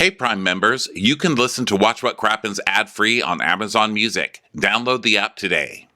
Hey, Prime members, you can listen to Watch What Crappens ad-free on Amazon Music. Download the app today.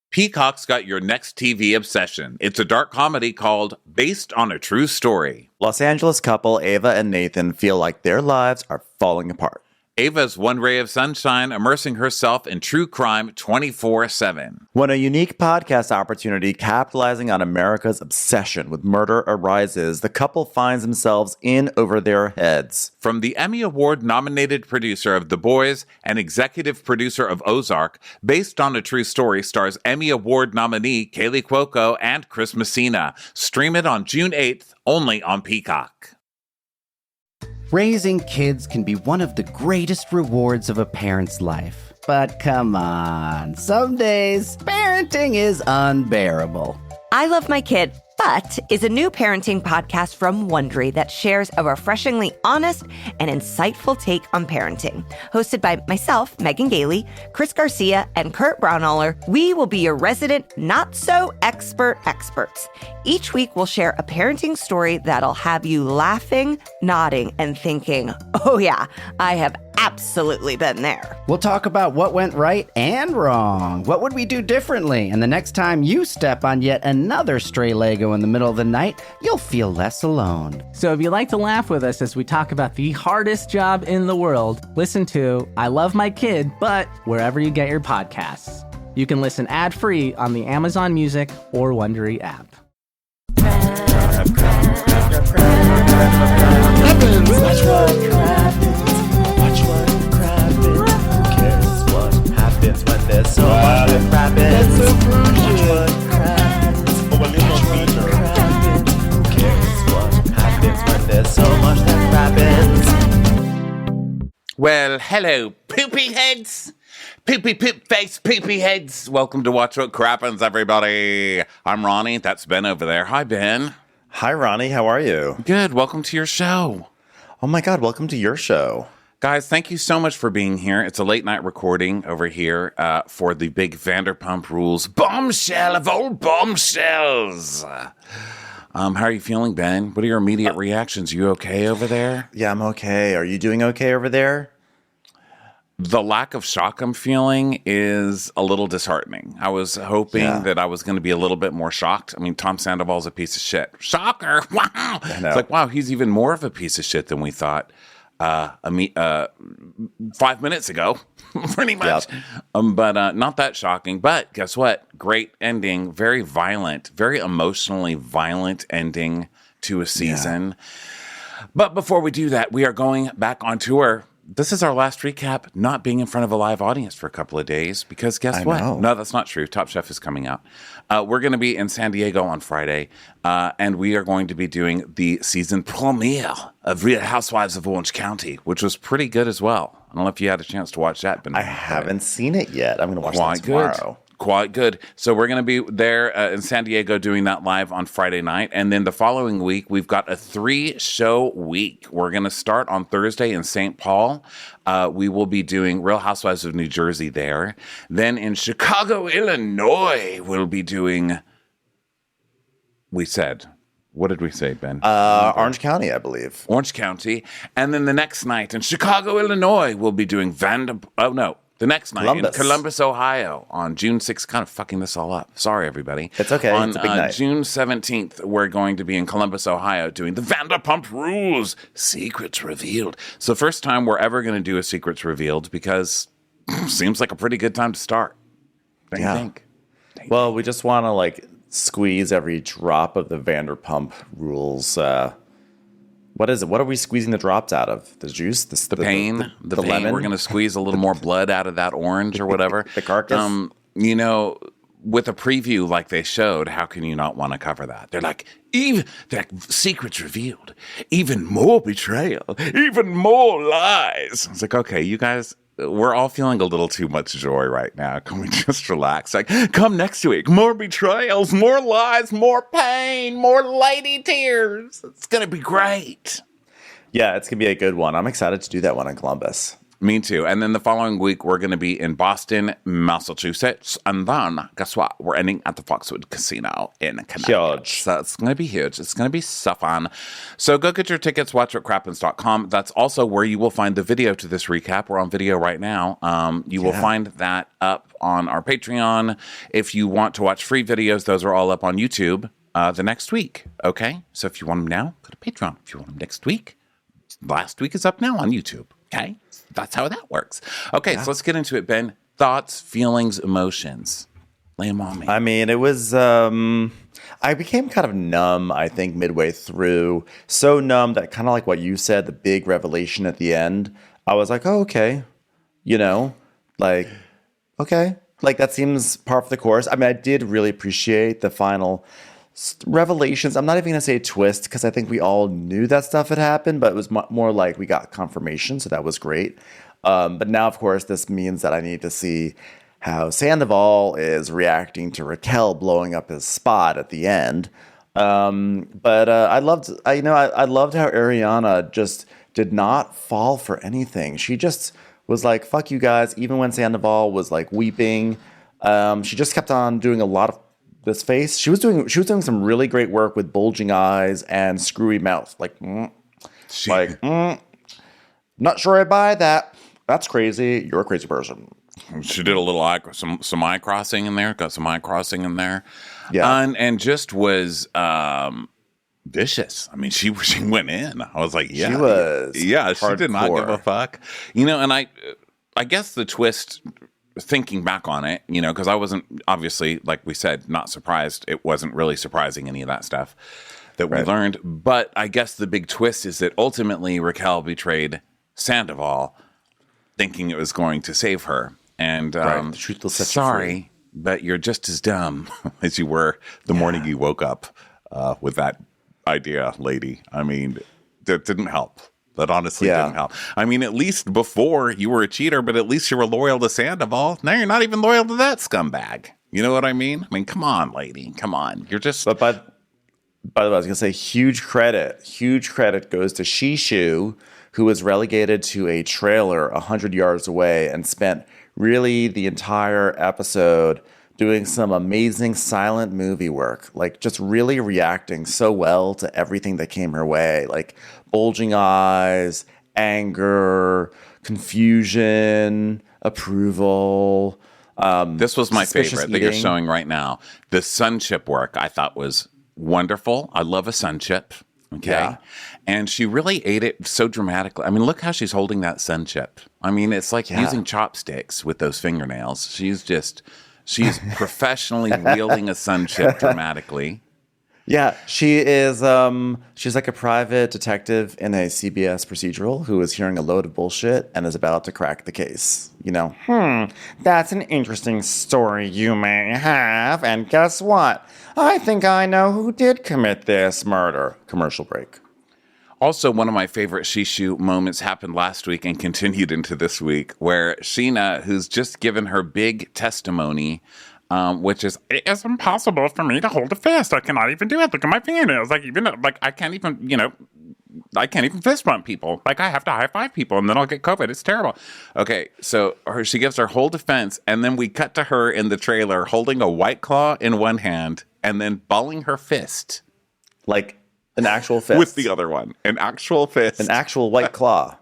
Peacock's got your next TV obsession. It's a dark comedy called Based on a True Story. Los Angeles couple Ava and Nathan feel like their lives are falling apart. Ava's one ray of sunshine, immersing herself in true crime 24/7. When a unique podcast opportunity capitalizing on America's obsession with murder arises, the couple finds themselves in over their heads. From the Emmy Award-nominated producer of The Boys and executive producer of Ozark, Based on a True Story stars Emmy Award nominee Kaylee Cuoco and Chris Messina. Stream it on June 8th, only on Peacock. Raising kids can be one of the greatest rewards of a parent's life. But come on, some days parenting is unbearable. I Love My Kid, But is a new parenting podcast from Wondery that shares a refreshingly honest and insightful take on parenting. Hosted by myself, Megan Gailey, Chris Garcia, and Kurt Braunohler, we will be your resident not-so-expert experts. Each week, we'll share a parenting story that'll have you laughing, nodding, and thinking, oh yeah, I have absolutely been there. We'll talk about what went right and wrong. What would we do differently? And the next time you step on yet another stray Lego in the middle of the night, you'll feel less alone. So if you like to laugh with us as we talk about the hardest job in the world, listen to I Love My Kid, But wherever you get your podcasts. You can listen ad-free on the Amazon Music or Wondery app. When there's so much that Crappens. Watch what Crappens. Who cares what happens when there's so much that Crappens? Well, hello, poopy heads. Poopy poop face poopy heads. Welcome to Watch What Crappens, everybody. I'm Ronnie. That's Ben over there. Hi, Ben. Hi, Ronnie. How are you? Good. Welcome to your show. Oh my God, welcome to your show. Guys, thank you so much for being here. It's a late night recording over here for the big Vanderpump Rules bombshell of old bombshells. How are you feeling, Ben? What are your immediate reactions? You okay over there? Yeah, I'm okay. Are you doing okay over there? The lack of shock I'm feeling is a little disheartening. I was hoping that I was going to be a little bit more shocked. I mean, Tom Sandoval's a piece of shit. Shocker! Wow! It's like, wow, he's even more of a piece of shit than we thought 5 minutes ago, pretty much. Yep. But not that shocking. But guess what? Great ending. Very violent, very emotionally violent ending to a season. Yeah. But before we do that, we are going back on tour. This is our last recap, not being in front of a live audience for a couple of days, because guess what? No, that's not true. Top Chef is coming out. We're going to be in San Diego on Friday, and we are going to be doing the season premiere of Real Housewives of Orange County, which was pretty good as well. I don't know if you had a chance to watch that. But I haven't seen it yet. I'm going to watch that tomorrow. Quite good. So we're going to be there in San Diego doing that live on Friday night. And then the following week, we've got a 3-show week. We're going to start on Thursday in St. Paul. We will be doing Real Housewives of New Jersey there. Then in Chicago, Illinois, we'll be doing, what did we say, Ben? Orange County, I believe. Orange County. And then the next night in Chicago, Illinois, we'll be doing the next night in Columbus, Ohio on June 6th. Kind of fucking this all up. Sorry, everybody. It's okay. On it's a big night. June 17th, we're going to be in Columbus, Ohio doing the Vanderpump Rules Secrets Revealed. So first time we're ever going to do a Secrets Revealed because seems like a pretty good time to start. Don't you think? Well, we just want to squeeze every drop of the Vanderpump Rules. What is it? What are we squeezing the drops out of? The juice? The pain? The pain. Lemon? We're going to squeeze a little more blood out of that orange or whatever. The carcass? With a preview like they showed, how can you not want to cover that? They're like, secrets revealed, even more betrayal, even more lies. It's like, okay, you guys, we're all feeling a little too much joy right now. Can we just relax? Come next week. More betrayals, more lies, more pain, more lady tears. It's going to be great. Yeah, it's going to be a good one. I'm excited to do that one in Columbus. Me too. And then the following week, we're going to be in Boston, Massachusetts. And then, guess what? We're ending at the Foxwood Casino in Connecticut. Huge. So it's going to be huge. It's going to be so fun. So go get your tickets. Watch at crappens.com. That's also where you will find the video to this recap. We're on video right now. You will find that up on our Patreon. If you want to watch free videos, those are all up on YouTube the next week. Okay? So if you want them now, go to Patreon. If you want them next week, last week is up now on YouTube. Okay? That's how that works. Okay, so let's get into it, Ben. Thoughts, feelings, emotions. Lay them on me. I mean, it was, I became kind of numb, I think, midway through. So numb that kind of like what you said, the big revelation at the end, I was like, oh, okay. You know, like, okay. Like, that seems par for the course. I mean, I did really appreciate the final revelations. I'm not even going to say twist because I think we all knew that stuff had happened, but it was more like we got confirmation, so that was great. But now, of course, this means that I need to see how Sandoval is reacting to Raquel blowing up his spot at the end. But I loved how Ariana just did not fall for anything. She just was like, fuck you guys. Even when Sandoval was like weeping, she just kept on doing a lot of this face. She was doing some really great work with bulging eyes and screwy mouth. Not sure I buy that. That's crazy. You're a crazy person. She did a little some eye crossing in there. Got some eye crossing in there. Yeah, and just was vicious. I mean, she went in. I was like, yeah, she was. Yeah, she did not give a hardcore. fuck. You know, and I guess the twist. Thinking back on it, you know, because I wasn't obviously, like we said, not surprised. It wasn't really surprising, any of that stuff that we learned. But I guess the big twist is that ultimately Raquel betrayed Sandoval, thinking it was going to save her. And The truth will set you sorry, but you're just as dumb as you were the morning you woke up with that idea, lady. I mean, that didn't help. That honestly didn't help. I mean, at least before you were a cheater, but at least you were loyal to Sandoval. Now you're not even loyal to that scumbag. You know what I mean? I mean, come on, lady. Come on. You're just... But by the way, I was going to say huge credit goes to Shishu, who was relegated to a trailer 100 yards away and spent really the entire episode doing some amazing silent movie work, like just really reacting so well to everything that came her way, like bulging eyes, anger, confusion, approval. This was my suspicious favorite that you're eating. showing right now. The sun chip work I thought was wonderful. I love a sun chip. Okay. Yeah. And she really ate it so dramatically. I mean, look how she's holding that sun chip. I mean, it's like using chopsticks with those fingernails. She's professionally wielding a sun chip dramatically. Yeah, she is. She's like a private detective in a CBS procedural who is hearing a load of bullshit and is about to crack the case. You know, that's an interesting story you may have. And guess what? I think I know who did commit this murder. Commercial break. Also, one of my favorite Shishu moments happened last week and continued into this week, where Sheena, who's just given her big testimony, which is, it is impossible for me to hold a fist. I cannot even do it. Look at my fingernails. I can't even fist bump people. Like, I have to high five people and then I'll get COVID. It's terrible. Okay, so she gives her whole defense, and then we cut to her in the trailer holding a White Claw in one hand and then balling her fist. Like an actual fist. With the other one. An actual fist. An actual White Claw.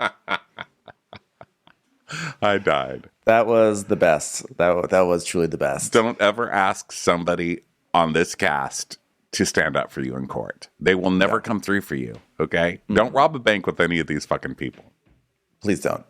I died. That was the best. That was truly the best. Don't ever ask somebody on this cast to stand up for you in court. They will never come through for you, okay? Mm-hmm. Don't rob a bank with any of these fucking people. Please don't.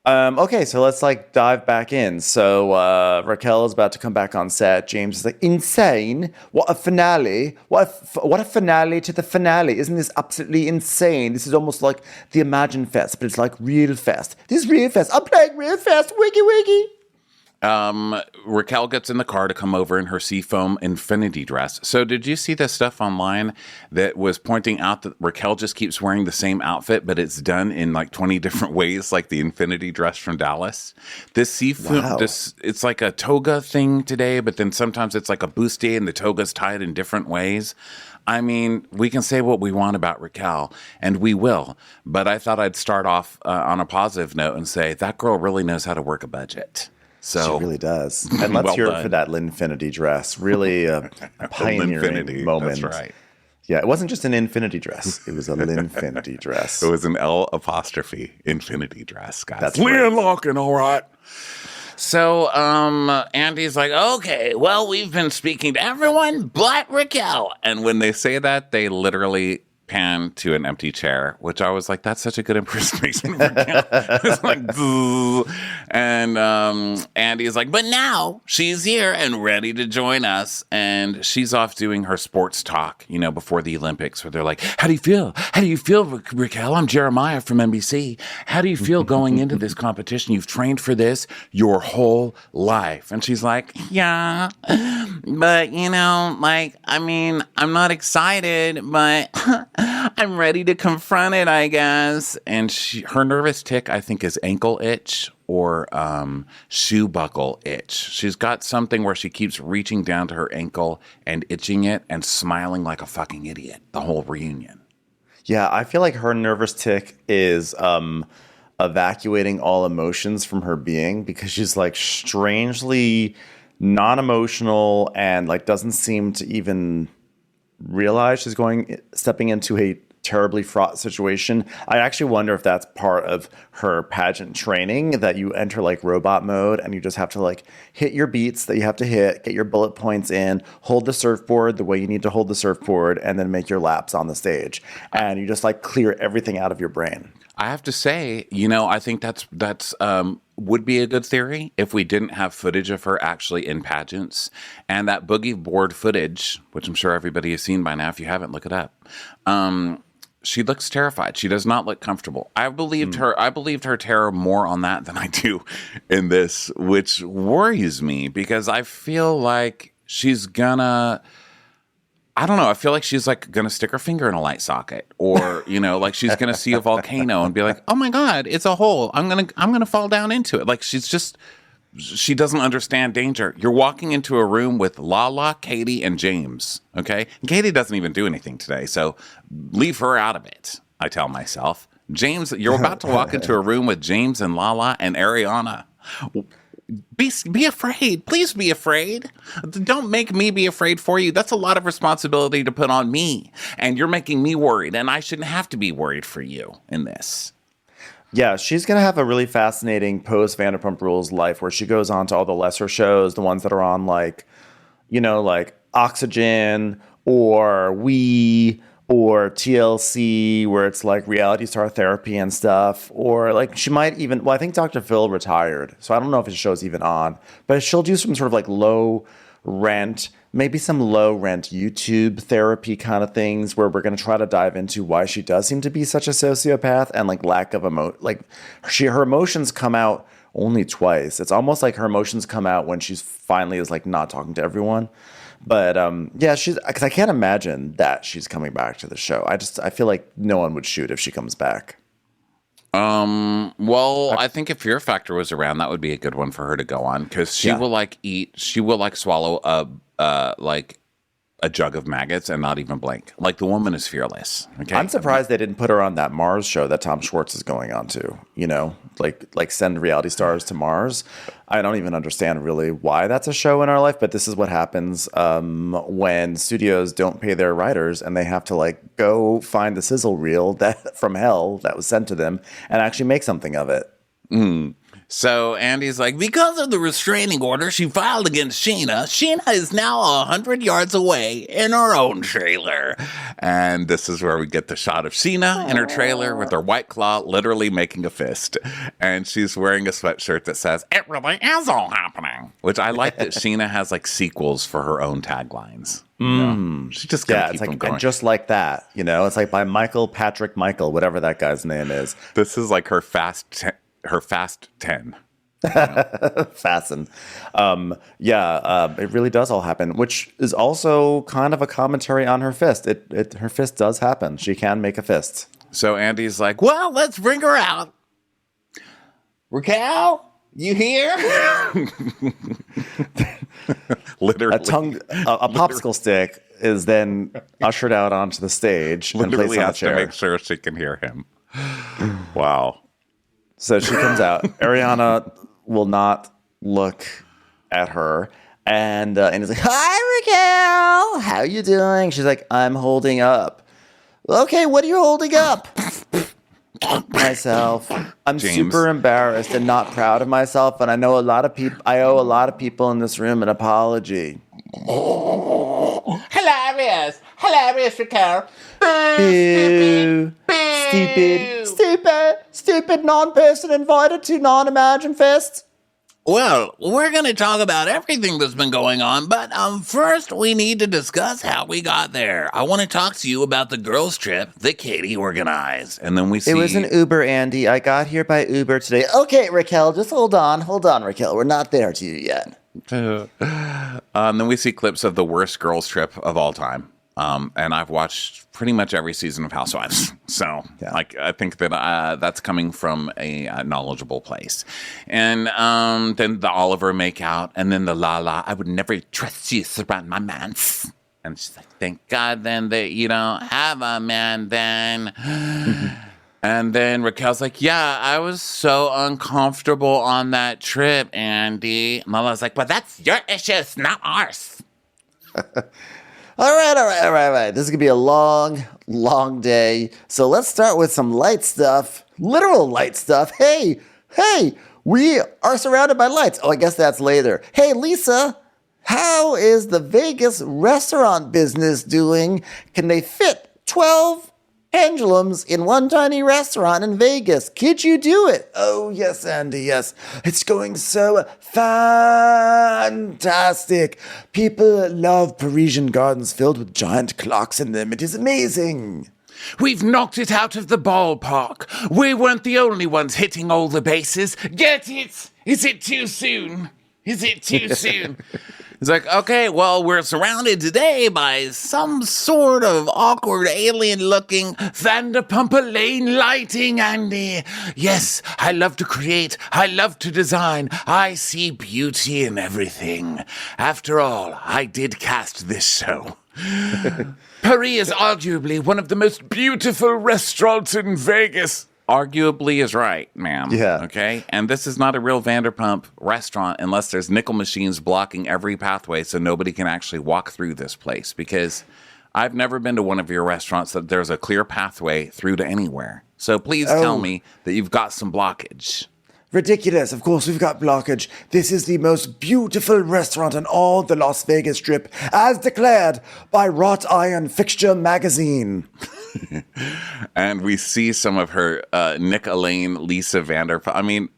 Okay, so let's dive back in. So Raquel is about to come back on set. James is like, insane. What a finale. What a finale to the finale. Isn't this absolutely insane? This is almost like the Imagine Fest, but it's like real fest. This is real fest. I'm playing real fest. Wiggy wiggy. Raquel gets in the car to come over in her seafoam infinity dress. So did you see the stuff online that was pointing out that Raquel just keeps wearing the same outfit, but it's done in like 20 different ways, like the infinity dress from Dallas? This seafoam, it's like a toga thing today, but then sometimes it's like a bustier and the toga's tied in different ways. I mean, we can say what we want about Raquel, and we will, but I thought I'd start off on a positive note and say that girl really knows how to work a budget. So, she really does. And let's hear it for that Linfinity dress. Really a pioneering moment. That's right. Yeah, it wasn't just an infinity dress. It was a Linfinity dress. It was an L' infinity dress, guys. That's Lynn Larkin, all right. So Andy's like, okay, well, we've been speaking to everyone but Raquel. And when they say that, they literally pan to an empty chair, which I was like, that's such a good impersonation of Raquel. It's like, boo. And Andy's like, but now she's here and ready to join us. And she's off doing her sports talk, you know, before the Olympics, where they're like, how do you feel? How do you feel, Raquel? I'm Jeremiah from NBC. How do you feel going into this competition? You've trained for this your whole life. And she's like, yeah, but, you know, like, I mean, I'm not excited, but I'm ready to confront it, I guess. And her nervous tick, I think, is ankle itch or shoe buckle itch. She's got something where she keeps reaching down to her ankle and itching it and smiling like a fucking idiot the whole reunion. Yeah, I feel like her nervous tick is evacuating all emotions from her being, because she's like strangely non-emotional and like doesn't seem to even realize she's stepping into a terribly fraught situation. I actually wonder if that's part of her pageant training, that you enter like robot mode and you just have to like hit your beats that you have to hit, get your bullet points in, hold the surfboard the way you need to hold the surfboard, and then make your laps on the stage. And you just like clear everything out of your brain. I have to say, you know, I think that's would be a good theory if we didn't have footage of her actually in pageants. And that boogie board footage, which I'm sure everybody has seen by now. If you haven't, look it up. She looks terrified. She does not look comfortable. I believed her terror more on that than I do in this, which worries me because I feel like she's gonna, I don't know. I feel like she's like going to stick her finger in a light socket, or, you know, like she's going to see a volcano and be like, oh my God, it's a hole. I'm going to fall down into it. Like she doesn't understand danger. You're walking into a room with Lala, Katie, and James. Okay. And Katie doesn't even do anything today. So leave her out of it. I tell myself, James, you're about to walk into a room with James and Lala and Ariana. Be afraid. Please be afraid. Don't make me be afraid for you. That's a lot of responsibility to put on me. And you're making me worried. And I shouldn't have to be worried for you in this. Yeah, she's going to have a really fascinating post Vanderpump Rules life where she goes on to all the lesser shows, the ones that are on like, you know, like Oxygen or We or TLC, where it's like reality star therapy and stuff. Or like she might even, well, I think Dr. Phil retired, so I don't know if his show's even on, but she'll do some sort of like low rent, maybe some low rent YouTube therapy kind of things where we're going to try to dive into why she does seem to be such a sociopath and like lack of her emotions come out only twice. It's almost like her emotions come out when she's finally is like not talking to everyone. But yeah, because I can't imagine that she's coming back to the show. I feel like no one would shoot if she comes back. Well, I think if Fear Factor was around, that would be a good one for her to go on, because she will swallow a jug of maggots and not even blink. Like, the woman is fearless. Okay, I'm surprised they didn't put her on that Mars show that Tom Schwartz is going on to. You know, like send reality stars to Mars. I don't even understand really why that's a show in our life, but this is what happens when studios don't pay their writers and they have to like go find the sizzle reel that from hell that was sent to them and actually make something of it. So Andy's like, because of the restraining order she filed against Sheena, Sheena is now 100 yards away in her own trailer. And this is where we get the shot of Sheena in her trailer with her white claw literally making a fist. And she's wearing a sweatshirt that says, it really is all happening. Which I like that Sheena has like sequels for her own taglines. You know? She just keep it's like, them going. and just like that, you know, it's like by Michael, whatever that guy's name is. This is like her fast 10. Fasten. It really does all happen, which is also kind of a commentary on her fist. Her fist does happen. She can make a fist. So Andy's like, well, let's bring her out. Raquel, you here? Literally. A popsicle stick is then ushered out onto the stage and placed on a chair. To make sure she can hear him. Wow. So she comes out. Ariana will not look at her. And he's like, hi, Raquel. How you doing? She's like, I'm holding up. Okay, what are you holding up? Myself. I'm James. super embarrassed and not proud of myself. And I owe a lot of people in this room an apology. Hilarious, Raquel. Boo. Stupid non-person invited to non-imagine fest. Well, we're going to talk about everything that's been going on, but first we need to discuss how we got there. I want to talk to you about the girls' trip that Katie organized. And then we see... It was an Uber, Andy. I got here by Uber today. Okay, Raquel, just hold on, Raquel. We're not there to you yet. Then we see clips of the worst girls' trip of all time. And I've watched pretty much every season of Housewives. So I think that that's coming from a knowledgeable place. And then the Oliver makeout, and then the Lala, I would never trust you around my man. And she's like, thank God then that you don't have a man then. And then Raquel's like, yeah, I was so uncomfortable on that trip, Andy. Lala's like, well, that's your issues, not ours. All right. This is going to be a long, long day. So let's start with some light stuff. Literal light stuff. Hey, we are surrounded by lights. Oh, I guess that's later. Hey, Lisa, how is the Vegas restaurant business doing? Can they fit 12 pendulums in one tiny restaurant in Vegas? Could you do it? Oh, yes, Andy, yes. It's going so fantastic. People love Parisian gardens filled with giant clocks in them. It is amazing. We've knocked it out of the ballpark. We weren't the only ones hitting all the bases. Get it? Is it too soon? It's like, okay, well, we're surrounded today by some sort of awkward alien-looking Vanderpump Lane lighting, Andy. Yes, I love to create. I love to design. I see beauty in everything. After all, I did cast this show. Paris is arguably one of the most beautiful restaurants in Vegas. Arguably is right, ma'am. Yeah. Okay? And this is not a real Vanderpump restaurant unless there's nickel machines blocking every pathway so nobody can actually walk through this place. Because I've never been to one of your restaurants that there's a clear pathway through to anywhere. So please tell me that you've got some blockage. Ridiculous. Of course, we've got blockage. This is the most beautiful restaurant on all the Las Vegas Strip, as declared by Wrought Iron Fixture Magazine. And we see some of her Nick Elaine, Lisa Vanderpump. I mean,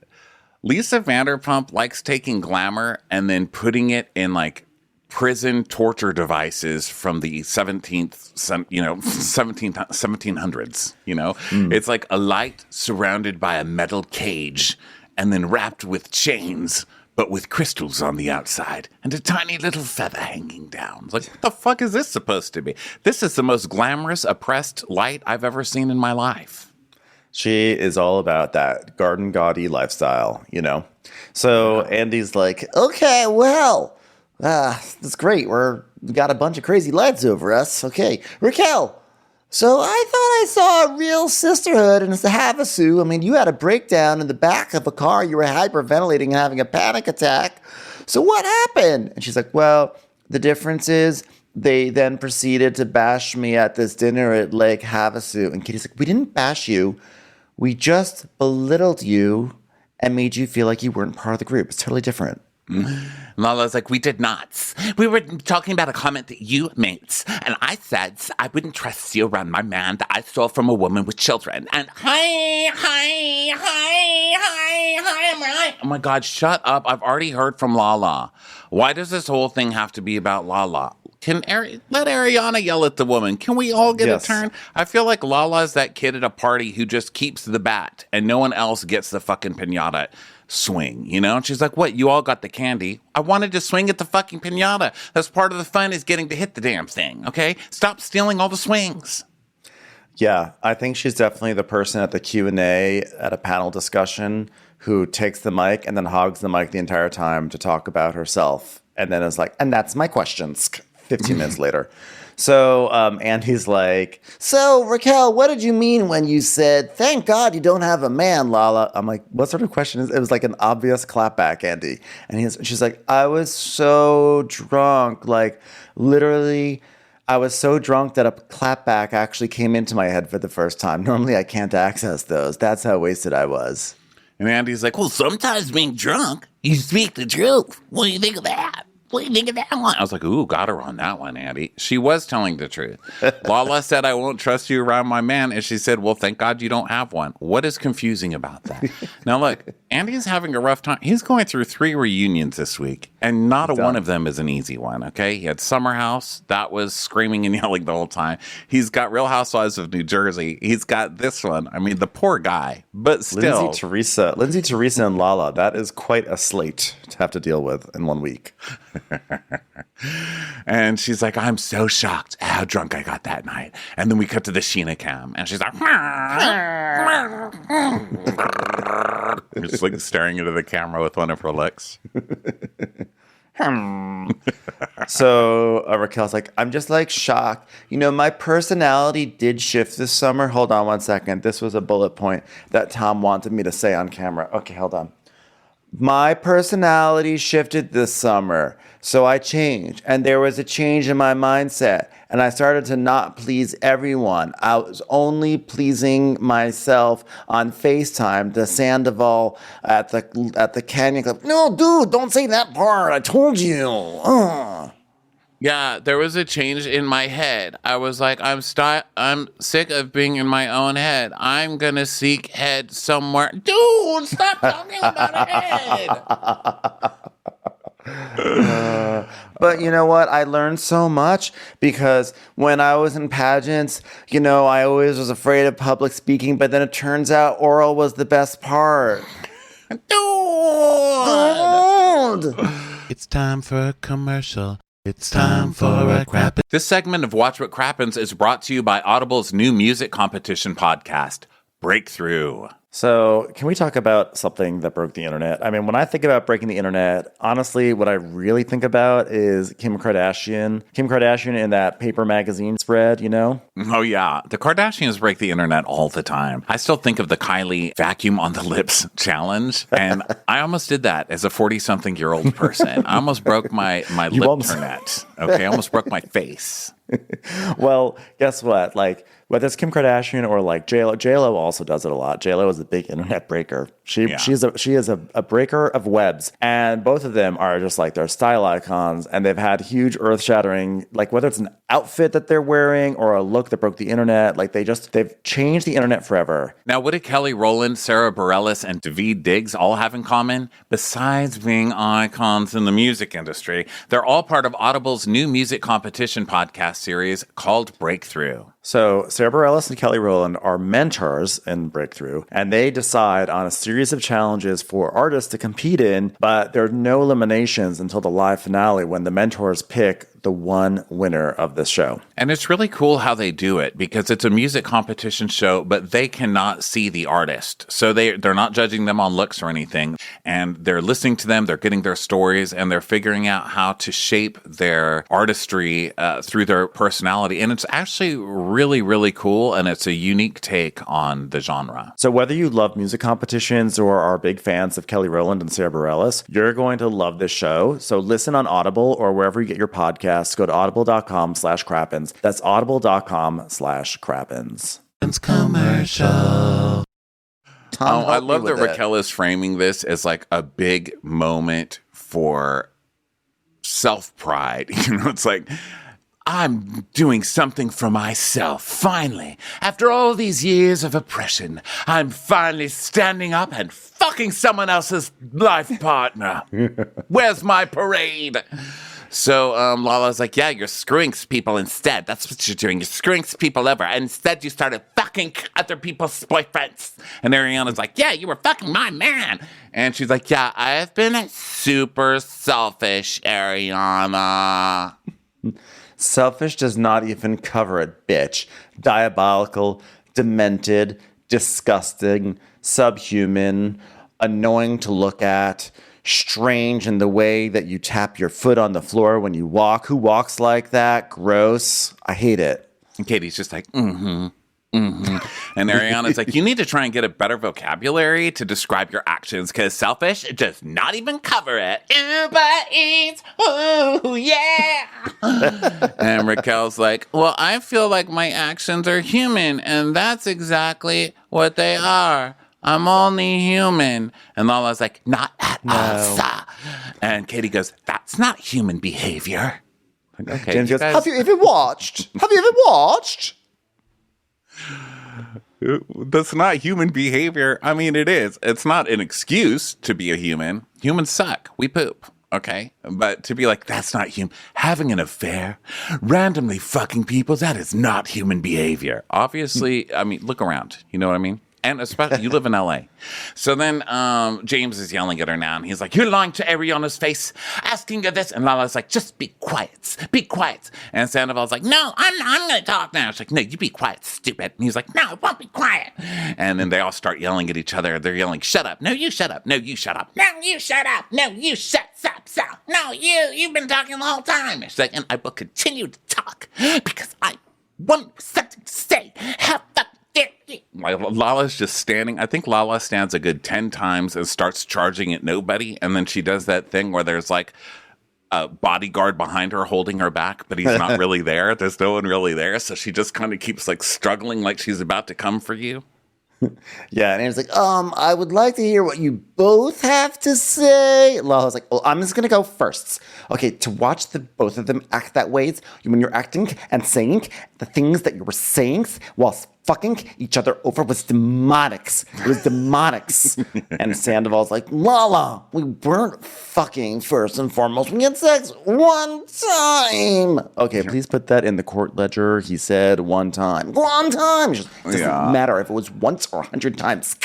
Lisa Vanderpump likes taking glamour and then putting it in like prison torture devices from the 1700s. It's like a light surrounded by a metal cage and then wrapped with chains, but with crystals on the outside and a tiny little feather hanging down. Like, what the fuck is this supposed to be? This is the most glamorous, oppressed light I've ever seen in my life. She is all about that garden gaudy lifestyle, So Andy's like, okay, well, that's great. We got a bunch of crazy lights over us. Okay, Raquel. So I thought I saw a real sisterhood in Havasu. I mean, you had a breakdown in the back of a car. You were hyperventilating and having a panic attack. So what happened? And she's like, well, the difference is they then proceeded to bash me at this dinner at Lake Havasu. And Katie's like, we didn't bash you. We just belittled you and made you feel like you weren't part of the group. It's totally different. Lala's like, we did not. We were talking about a comment that you made. And I said, I wouldn't trust you around my man that I stole from a woman with children. And hi. Oh my God, shut up. I've already heard from Lala. Why does this whole thing have to be about Lala? Let Ariana yell at the woman? Can we all get a turn? I feel like Lala's that kid at a party who just keeps the bat and no one else gets the fucking piñata swing, you know? And she's like, what, you all got the candy? I wanted to swing at the fucking piñata. That's part of the fun, is getting to hit the damn thing, okay? Stop stealing all the swings. Yeah, I think she's definitely the person at the Q&A at a panel discussion who takes the mic and then hogs the mic the entire time to talk about herself. And then is like, and that's my questions 15 minutes later. So Andy's like, so Raquel, what did you mean when you said, thank God you don't have a man, Lala? I'm like, what sort of question is it? It was like an obvious clapback, Andy. And she's like, I was so drunk, like literally I was so drunk that a clapback actually came into my head for the first time. Normally I can't access those. That's how wasted I was. And Andy's like, well, sometimes being drunk, you speak the truth. What do you think of that? What do you think of that one? I was like, ooh, got her on that one, Andy. She was telling the truth. Lala said, I won't trust you around my man. And she said, well, thank God you don't have one. What is confusing about that? Now, look, Andy's having a rough time. He's going through 3 reunions this week, and not a one of them is an easy one, okay? He had Summer House. That was screaming and yelling the whole time. He's got Real Housewives of New Jersey. He's got this one. I mean, the poor guy, but still. Lindsay, Teresa, and Lala, that is quite a slate to have to deal with in 1 week. And she's like, I'm so shocked how drunk I got that night. And then we cut to the Sheena cam, and she's like, just like staring into the camera with one of her licks. So Raquel's like, I'm just like shocked. You know, my personality did shift this summer. Hold on 1 second. This was a bullet point that Tom wanted me to say on camera. Okay, hold on. My personality shifted this summer, so I changed. And there was a change in my mindset. And I started to not please everyone. I was only pleasing myself on FaceTime to Sandoval at the Canyon Club. No, dude, don't say that part. I told you. Yeah, there was a change in my head. I was like, I'm sick of being in my own head. I'm going to seek head somewhere. Dude, stop talking about head. But you know what? I learned so much because when I was in pageants, you know, I always was afraid of public speaking, but then it turns out oral was the best part. Dude. It's time for a commercial. It's time for a Crappens. This segment of Watch What Crappens is brought to you by Audible's new music competition podcast, Breakthrough. So can we talk about something that broke the internet? I mean, when I think about breaking the internet, honestly, what I really think about is Kim Kardashian in that paper magazine spread, you know? Oh, yeah. The Kardashians break the internet all the time. I still think of the Kylie vacuum on the lips challenge, and I almost did that as a 40-something-year-old person. I almost broke my lip internet. Okay, I almost broke my face. Well, guess what? Like, whether it's Kim Kardashian or like J-Lo also does it a lot. J-Lo is a big internet breaker. She is a breaker of webs, and both of them are just like, they're style icons, and they've had huge earth-shattering, like whether it's an outfit that they're wearing or a look that broke the internet, like they've changed the internet forever. Now, what did Kelly Rowland, Sarah Bareilles, and Daveed Diggs all have in common? Besides being icons in the music industry, they're all part of Audible's new music competition podcast series called Breakthrough. So Sarah Bareilles and Kelly Rowland are mentors in Breakthrough, and they decide on a series of challenges for artists to compete in, but there are no eliminations until the live finale when the mentors pick the one winner of this show. And it's really cool how they do it because it's a music competition show, but they cannot see the artist. So they're not judging them on looks or anything. And they're listening to them, they're getting their stories, and they're figuring out how to shape their artistry through their personality. And it's actually really, really cool. And it's a unique take on the genre. So whether you love music competitions or are big fans of Kelly Rowland and Sarah Bareilles, you're going to love this show. So listen on Audible or wherever you get your podcast. Go to audible.com/Crappens. That's audible.com/Crappens. It's commercial. I love that Raquel is framing this as like a big moment for self-pride. You know, it's like, I'm doing something for myself. Finally, after all these years of oppression, I'm finally standing up and fucking someone else's life partner. Where's my parade? So Lala's like, yeah, you're screwing people instead. That's what you're doing. You're screwing people over. And instead, you started fucking other people's boyfriends. And Ariana's like, yeah, you were fucking my man. And she's like, yeah, I've been super selfish, Ariana. Selfish does not even cover it, bitch. Diabolical, demented, disgusting, subhuman, annoying to look at, strange in the way that you tap your foot on the floor when you walk. Who walks like that? Gross. I hate it. And Katie's just like, mm-hmm. And Ariana's like, you need to try and get a better vocabulary to describe your actions, because selfish does not even cover it. Uber Eats, ooh, yeah. And Raquel's like, well, I feel like my actions are human, and that's exactly what they are. I'm only human. And Lala's like, not at all, sir. And Katie goes, that's not human behavior. Like, okay, James goes, guys- have you ever watched? That's not human behavior. I mean, it is. It's not an excuse to be a human. Humans suck. We poop. Okay? But to be like, that's not human. Having an affair, randomly fucking people, that is not human behavior. Obviously, I mean, look around. You know what I mean? And especially, you live in LA. So then James is yelling at her now, and he's like, you're lying to Ariana's face, asking her this. And Lala's like, just be quiet. Be quiet. And Sandoval's like, no, I'm going to talk now. She's like, no, you be quiet, stupid. And he's like, no, I won't be quiet. And then they all start yelling at each other. They're yelling, shut up. No, you shut up. No, you shut up. No, you shut up. No, you shut up. So, no, you've been talking the whole time. And she's like, and I will continue to talk because I want something to say. Have fun. Like Lala's just standing. I think Lala stands a good 10 times and starts charging at nobody. And then she does that thing where there's like a bodyguard behind her holding her back, but he's not really there. There's no one really there. So she just kind of keeps like struggling like she's about to come for you. Yeah, and he's like, I would like to hear what you both have to say. Lala's like, well, I'm just going to go first. Okay, to watch the both of them act that way, when you're acting and saying the things that you were saying while fucking each other over was demonics. It was demonics. And Sandoval's like, Lala, we weren't fucking first and foremost. We had sex one time. Okay, please put that in the court ledger. He said one time. One time. It just doesn't matter if it was once or 100 times.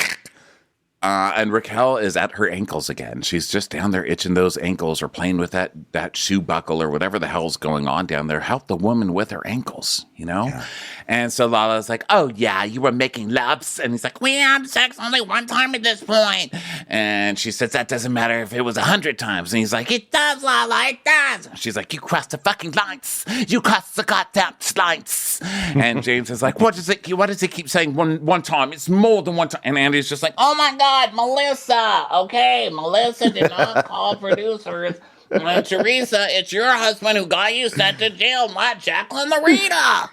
And Raquel is at her ankles again. She's just down there itching those ankles or playing with that shoe buckle or whatever the hell's going on down there. Help the woman with her ankles, you know? Yeah. And so Lala's like, oh, yeah, you were making loves. And he's like, we had sex only one time at this point. And she says, that doesn't matter if it was 100 times. And he's like, it does, Lala, it does. She's like, you crossed the fucking lines. You crossed the goddamn lines. And James is like, what does it keep saying one time? It's more than one time. And Andy's just like, oh, my God, Melissa. Okay, Melissa did not call producers. Teresa, it's your husband who got you sent to jail, not Jacqueline the Rita.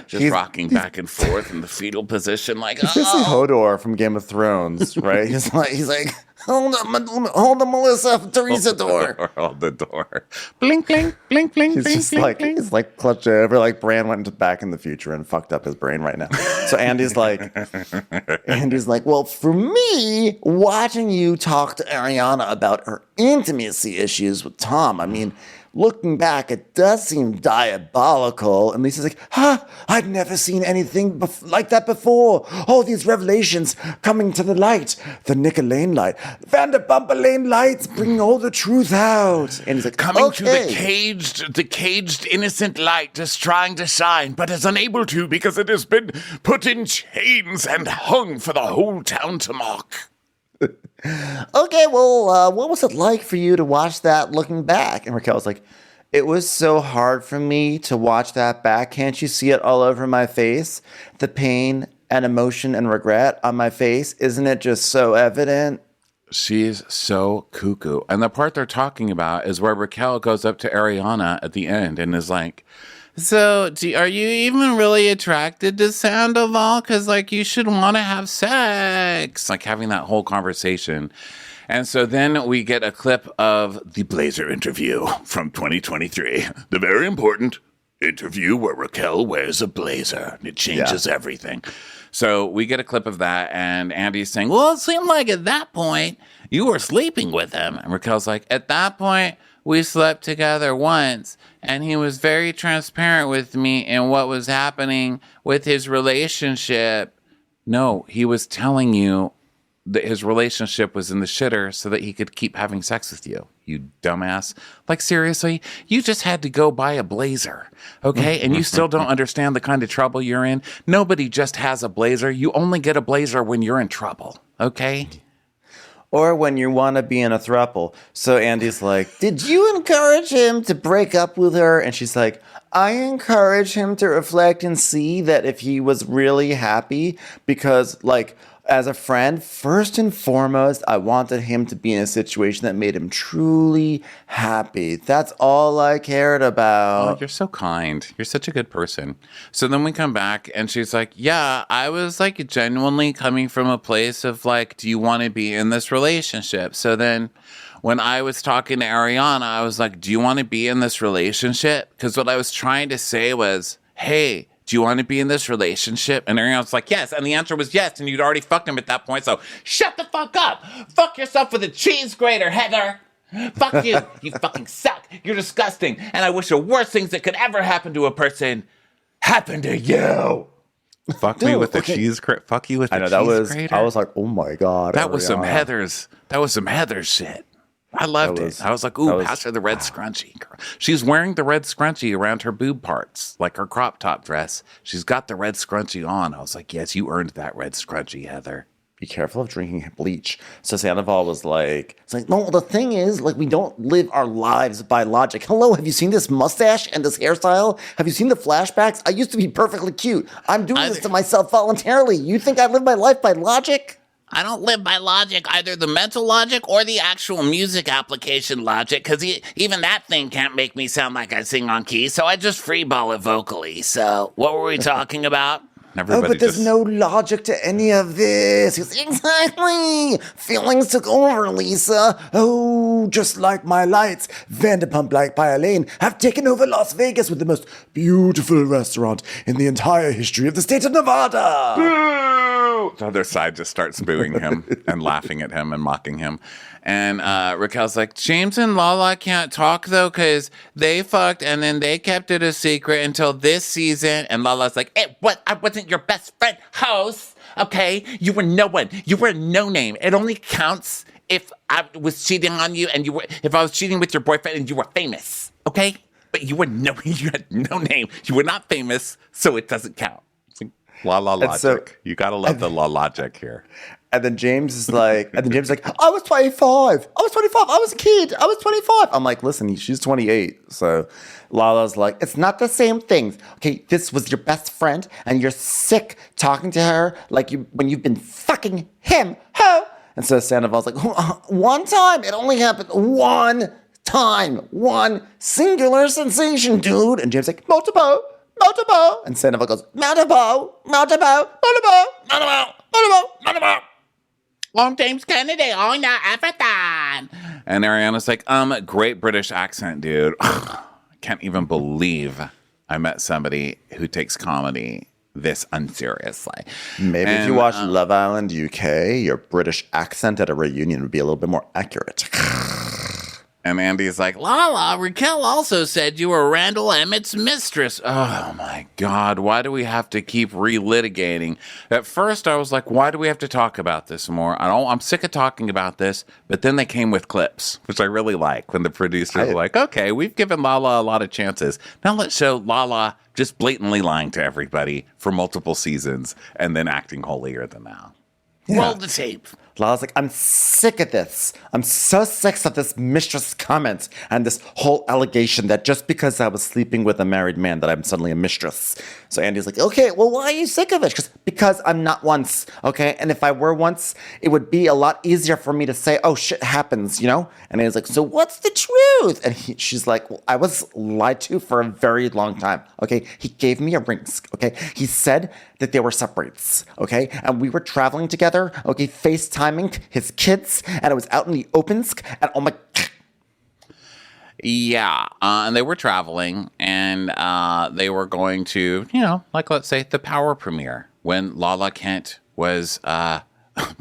Just rocking back and forth in the fetal position, like, he's just like Hodor from Game of Thrones, right? He's like, hold the Melissa, Teresa door. Hold the door. Blink, blink, blink, blink, he's blink, just blink, like, blink. he's like clutched over, like Bran went back in the future and fucked up his brain right now. So Andy's like, well, for me, watching you talk to Ariana about her intimacy issues with Tom, I mean, looking back, it does seem diabolical. And Lisa's like, I'd never seen anything like that before. All these revelations coming to the light. The Nick Lane light. Vanderpump Lane lights bringing all the truth out. And he's like, coming to the caged innocent light, just trying to shine, but is unable to because it has been put in chains and hung for the whole town to mock. Okay, well, what was it like for you to watch that looking back? And Raquel's like, it was so hard for me to watch that back. Can't you see it all over my face? The pain and emotion and regret on my face. Isn't it just so evident? She's so cuckoo. And the part they're talking about is where Raquel goes up to Ariana at the end and is like, so, are you even really attracted to Sandoval? Because, like, you should want to have sex. Like, having that whole conversation. And so then we get a clip of the Blazer interview from 2023. The very important interview where Raquel wears a blazer and it changes everything. So we get a clip of that, and Andy's saying, well, it seemed like at that point you were sleeping with him. And Raquel's like, at that point, we slept together once, and he was very transparent with me in what was happening with his relationship. No, he was telling you that his relationship was in the shitter so that he could keep having sex with you, you dumbass. Like, seriously, you just had to go buy a blazer, okay? And you still don't understand the kind of trouble you're in? Nobody just has a blazer. You only get a blazer when you're in trouble, okay? Or when you want to be in a throuple. So Andy's like, did you encourage him to break up with her? And she's like, I encourage him to reflect and see that if he was really happy, because, like, as a friend, first and foremost, I wanted him to be in a situation that made him truly happy. That's all I cared about. Oh, you're so kind. You're such a good person. So then we come back and she's like, yeah, I was like genuinely coming from a place of like, do you want to be in this relationship? So then when I was talking to Ariana, I was like, do you want to be in this relationship? Because what I was trying to say was, hey, do you want to be in this relationship? And Ariana's like, yes. And the answer was yes. And you'd already fucked him at that point. So shut the fuck up. Fuck yourself with a cheese grater, Heather. Fuck you. You fucking suck. You're disgusting. And I wish the worst things that could ever happen to a person happen to you. Fuck me with the cheese grater. Fuck you with the cheese grater. I was like, oh my God. That was some Heather's shit. I loved it. I was like, ooh, pass her the red scrunchie. She's wearing the red scrunchie around her boob parts, like her crop top dress. She's got the red scrunchie on. I was like, yes, you earned that red scrunchie, Heather. Be careful of drinking bleach. So Sandoval was like, it's like, no, the thing is, like, we don't live our lives by logic. Hello, have you seen this mustache and this hairstyle? Have you seen the flashbacks? I used to be perfectly cute. I'm doing this to myself voluntarily. You think I live my life by logic? I don't live by logic, either the mental logic or the actual music application logic, because even that thing can't make me sound like I sing on key, so I just freeball it vocally. So, what were we talking about? But there's no logic to any of this. Exactly. Feelings took over, Lisa. Oh, just like my lights, Vanderpump like by Elaine have taken over Las Vegas with the most beautiful restaurant in the entire history of the state of Nevada. The other side just starts booing him and laughing at him and mocking him. And Raquel's like, James and Lala can't talk, though, because they fucked and then they kept it a secret until this season. And Lala's like, I wasn't your best friend host, okay? You were no one. You were a no-name. It only counts if I was cheating on you and if I was cheating with your boyfriend and you were famous, okay? But you had no name. You were not famous, so it doesn't count. La logic. You gotta love the la logic here. And then James is like, I was 25. I was a kid. I was 25. I'm like, listen, she's 28. So Lala's like, it's not the same thing. Okay, this was your best friend, and you're sick talking to her like when you've been fucking him. Ho! And so Sandoval's like, one time. It only happened one time. One singular sensation, dude. And James is like, multiple. And Sandoval goes, multiple. Long James Kennedy on the Everton. And Ariana's like, great British accent, dude. I can't even believe I met somebody who takes comedy this unseriously. Maybe if you watch Love Island UK, your British accent at a reunion would be a little bit more accurate. And Andy's like, Lala, Raquel also said you were Randall Emmett's mistress. Oh, my God. Why do we have to keep relitigating? At first, I was like, why do we have to talk about this more? I'm sick of talking about this. But then they came with clips, which I really like, when the producers were like, okay, we've given Lala a lot of chances. Now let's show Lala just blatantly lying to everybody for multiple seasons and then acting holier than thou. Yeah. Roll the tape. Lala's like, I'm sick of this. I'm so sick of this mistress comment and this whole allegation that just because I was sleeping with a married man that I'm suddenly a mistress. So Andy's like, okay, well, why are you sick of it? Because I'm not once, okay? And if I were once, it would be a lot easier for me to say, oh, shit happens, you know? And Andy's like, so what's the truth? And she's like, well, I was lied to for a very long time, okay? He gave me a ring, okay? He said that they were separates, okay? And we were traveling together, okay, FaceTiming his kids, and it was out in the opens, and oh my... Yeah, and they were traveling, and they were going to, like, let's say, the Power premiere when Lala Kent was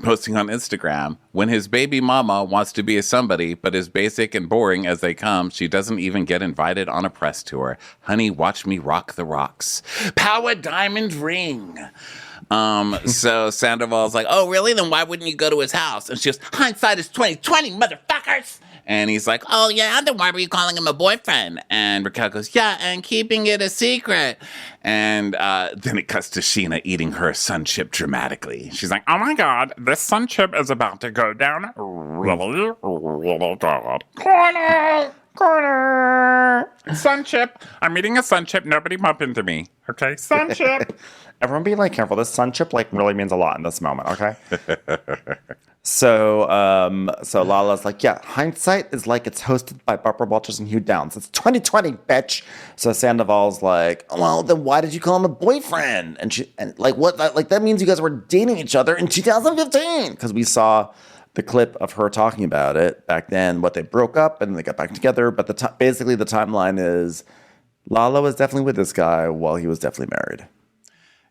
posting on Instagram. When his baby mama wants to be a somebody, but is basic and boring as they come, she doesn't even get invited on a press tour. Honey, watch me rock the rocks. Power diamond ring. So Sandoval's like, oh, really? Then why wouldn't you go to his house? And she goes, hindsight is 20/20, motherfuckers. And he's like, oh, yeah, then why were you calling him a boyfriend? And Raquel goes, yeah, and keeping it a secret. And then it cuts to Sheena eating her sun chip dramatically. She's like, oh, my God, this sun chip is about to go down really, really bad. Corner. Sun chip. I'm eating a sun chip. Nobody bump into me. Okay, sun chip. Everyone be like careful. This sun chip really means a lot in this moment, okay? So Lala's like, yeah, hindsight is like it's hosted by Barbara Walters and Hugh Downs. It's 20/20, bitch. So Sandoval's like, well, then why did you call him a boyfriend? And what? Like that means you guys were dating each other in 2015 because we saw the clip of her talking about it back then. What they broke up and they got back together. But basically the timeline is Lala was definitely with this guy while he was definitely married.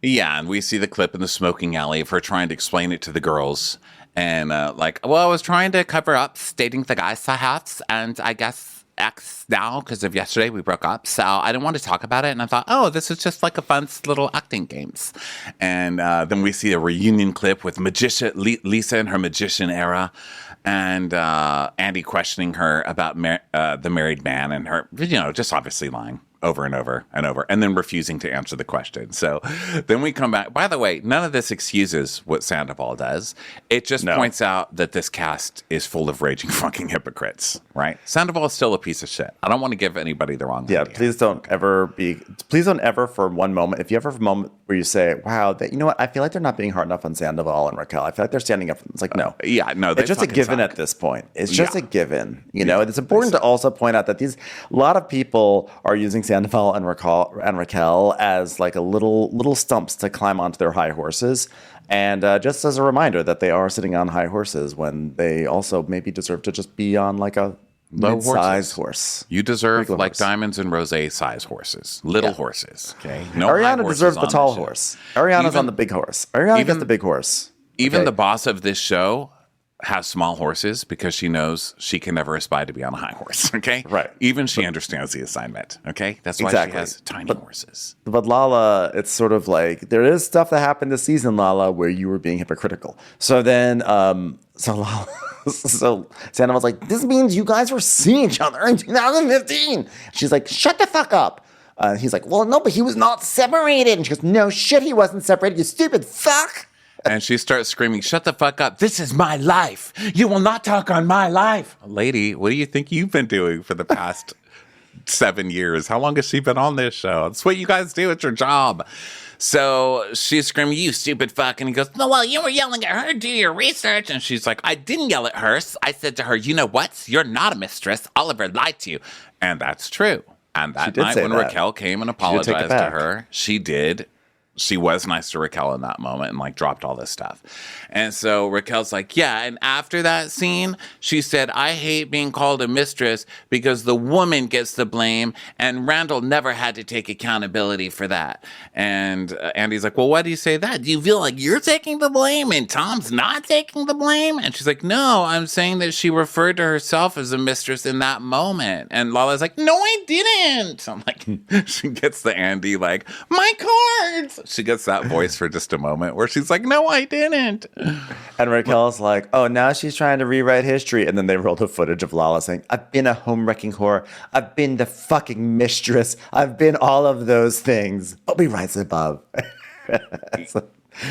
Yeah, and we see the clip in the smoking alley of her trying to explain it to the girls. And I was trying to cover up dating the guys I have, and I guess ex now because of yesterday we broke up. So I didn't want to talk about it. And I thought, oh, this is just like a fun little acting games. And then we see a reunion clip with Lisa in her magician era. And Andy questioning her about the married man and her, just obviously lying over and over and over, and then refusing to answer the question. So then we come back. By the way, none of this excuses what Sandoval does. It just points out that this cast is full of raging fucking hypocrites, right? Sandoval is still a piece of shit. I don't want to give anybody the wrong idea. Please don't ever for one moment, if you ever have a moment where you say, wow, you know what, I feel like they're not being hard enough on Sandoval and Raquel. I feel like they're standing up. It's like, no. It's just a given at this point. It's just a given. It's important to also point out that a lot of people are using Sandoval and Raquel as like a little stumps to climb onto their high horses. And just as a reminder that they are sitting on high horses when they also maybe deserve to just be on like a mid-size horse. You deserve like diamonds and rosé size horses, little horses. Okay, no. Ariana deserves the tall horse. Ariana's on the big horse. Ariana gets the big horse. Even the boss of this show has small horses because she knows she can never aspire to be on a high horse. Okay, right. Even she understands the assignment. Okay, that's why she has tiny horses. But Lala, it's sort of like there is stuff that happened this season, Lala, where you were being hypocritical. So then, Lala. So Sandoval's like, this means you guys were seeing each other in 2015. She's like, shut the fuck up. He's like, well, no, but he was not separated. And she goes, no shit, he wasn't separated, you stupid fuck. And she starts screaming, shut the fuck up. This is my life. You will not talk on my life. Lady, what do you think you've been doing for the past 7 years? How long has she been on this show? It's what you guys do. It's your job. So she's screaming, you stupid fuck. And he goes, no, well, you were yelling at her. Do your research. And she's like, I didn't yell at her. I said to her, you know what? You're not a mistress. Oliver lied to you. And that's true. And that night when Raquel came and apologized to her, she did. She was nice to Raquel in that moment and like dropped all this stuff. And so Raquel's like, yeah. And after that scene, she said, I hate being called a mistress because the woman gets the blame and Randall never had to take accountability for that. And Andy's like, well, why do you say that? Do you feel like you're taking the blame and Tom's not taking the blame? And she's like, no, I'm saying that she referred to herself as a mistress in that moment. And Lala's like, no, I didn't. I'm like, she gets the Andy like, my cards. She gets that voice for just a moment where she's like, no, I didn't. And Raquel's like, oh, now she's trying to rewrite history. And then they roll the footage of Lala saying, I've been a home-wrecking whore. I've been the fucking mistress. I've been all of those things. But we rise above.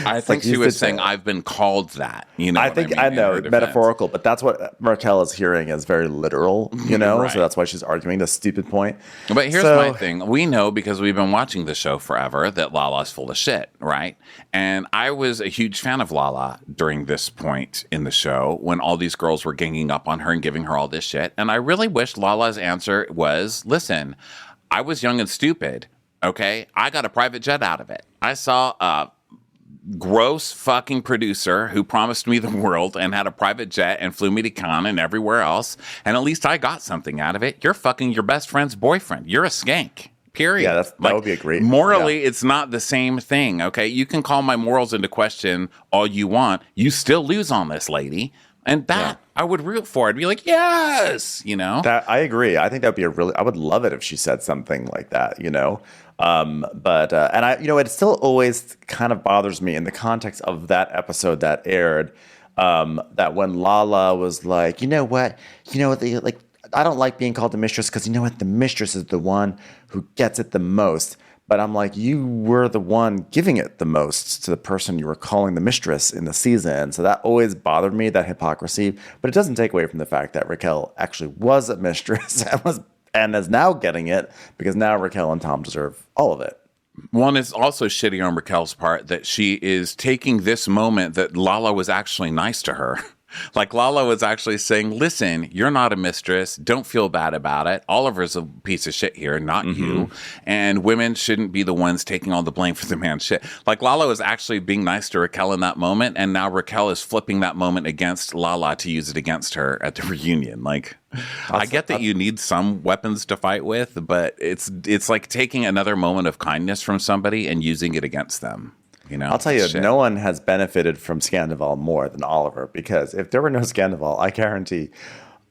I think she was saying, I've been called that. You know, I know, metaphorical, but that's what Raquel is hearing as very literal, right. So that's why she's arguing this stupid point. But here's my thing. We know because we've been watching the show forever that Lala's full of shit, right? And I was a huge fan of Lala during this point in the show when all these girls were ganging up on her and giving her all this shit. And I really wish Lala's answer was, listen, I was young and stupid, okay? I got a private jet out of it. I saw gross fucking producer who promised me the world and had a private jet and flew me to Cannes and everywhere else. And at least I got something out of it. You're fucking your best friend's boyfriend. You're a skank. Period. Yeah, that would be a great... Morally, it's not the same thing, okay? You can call my morals into question all you want. You still lose on this, lady. And that I would root for. I'd be like, yes, you know? That, I agree. I think that would be I would love it if she said something like that, you know? And it still always kind of bothers me in the context of that episode that aired, that when Lala was like, you know what? I don't like being called the mistress because you know what? The mistress is the one who gets it the most. But I'm like, you were the one giving it the most to the person you were calling the mistress in the season. So that always bothered me, that hypocrisy. But it doesn't take away from the fact that Raquel actually was a mistress and is now getting it, because now Raquel and Tom deserve all of it. One is also shitty on Raquel's part that she is taking this moment that Lala was actually nice to her. Like Lala was actually saying, listen, you're not a mistress. Don't feel bad about it. Oliver's a piece of shit here, not you. And women shouldn't be the ones taking all the blame for the man's shit. Like Lala was actually being nice to Raquel in that moment. And now Raquel is flipping that moment against Lala to use it against her at the reunion. Like, I get that you need some weapons to fight with, but it's like taking another moment of kindness from somebody and using it against them. You know, I'll tell you, no one has benefited from Scandival more than Oliver, because if there were no Scandival, I guarantee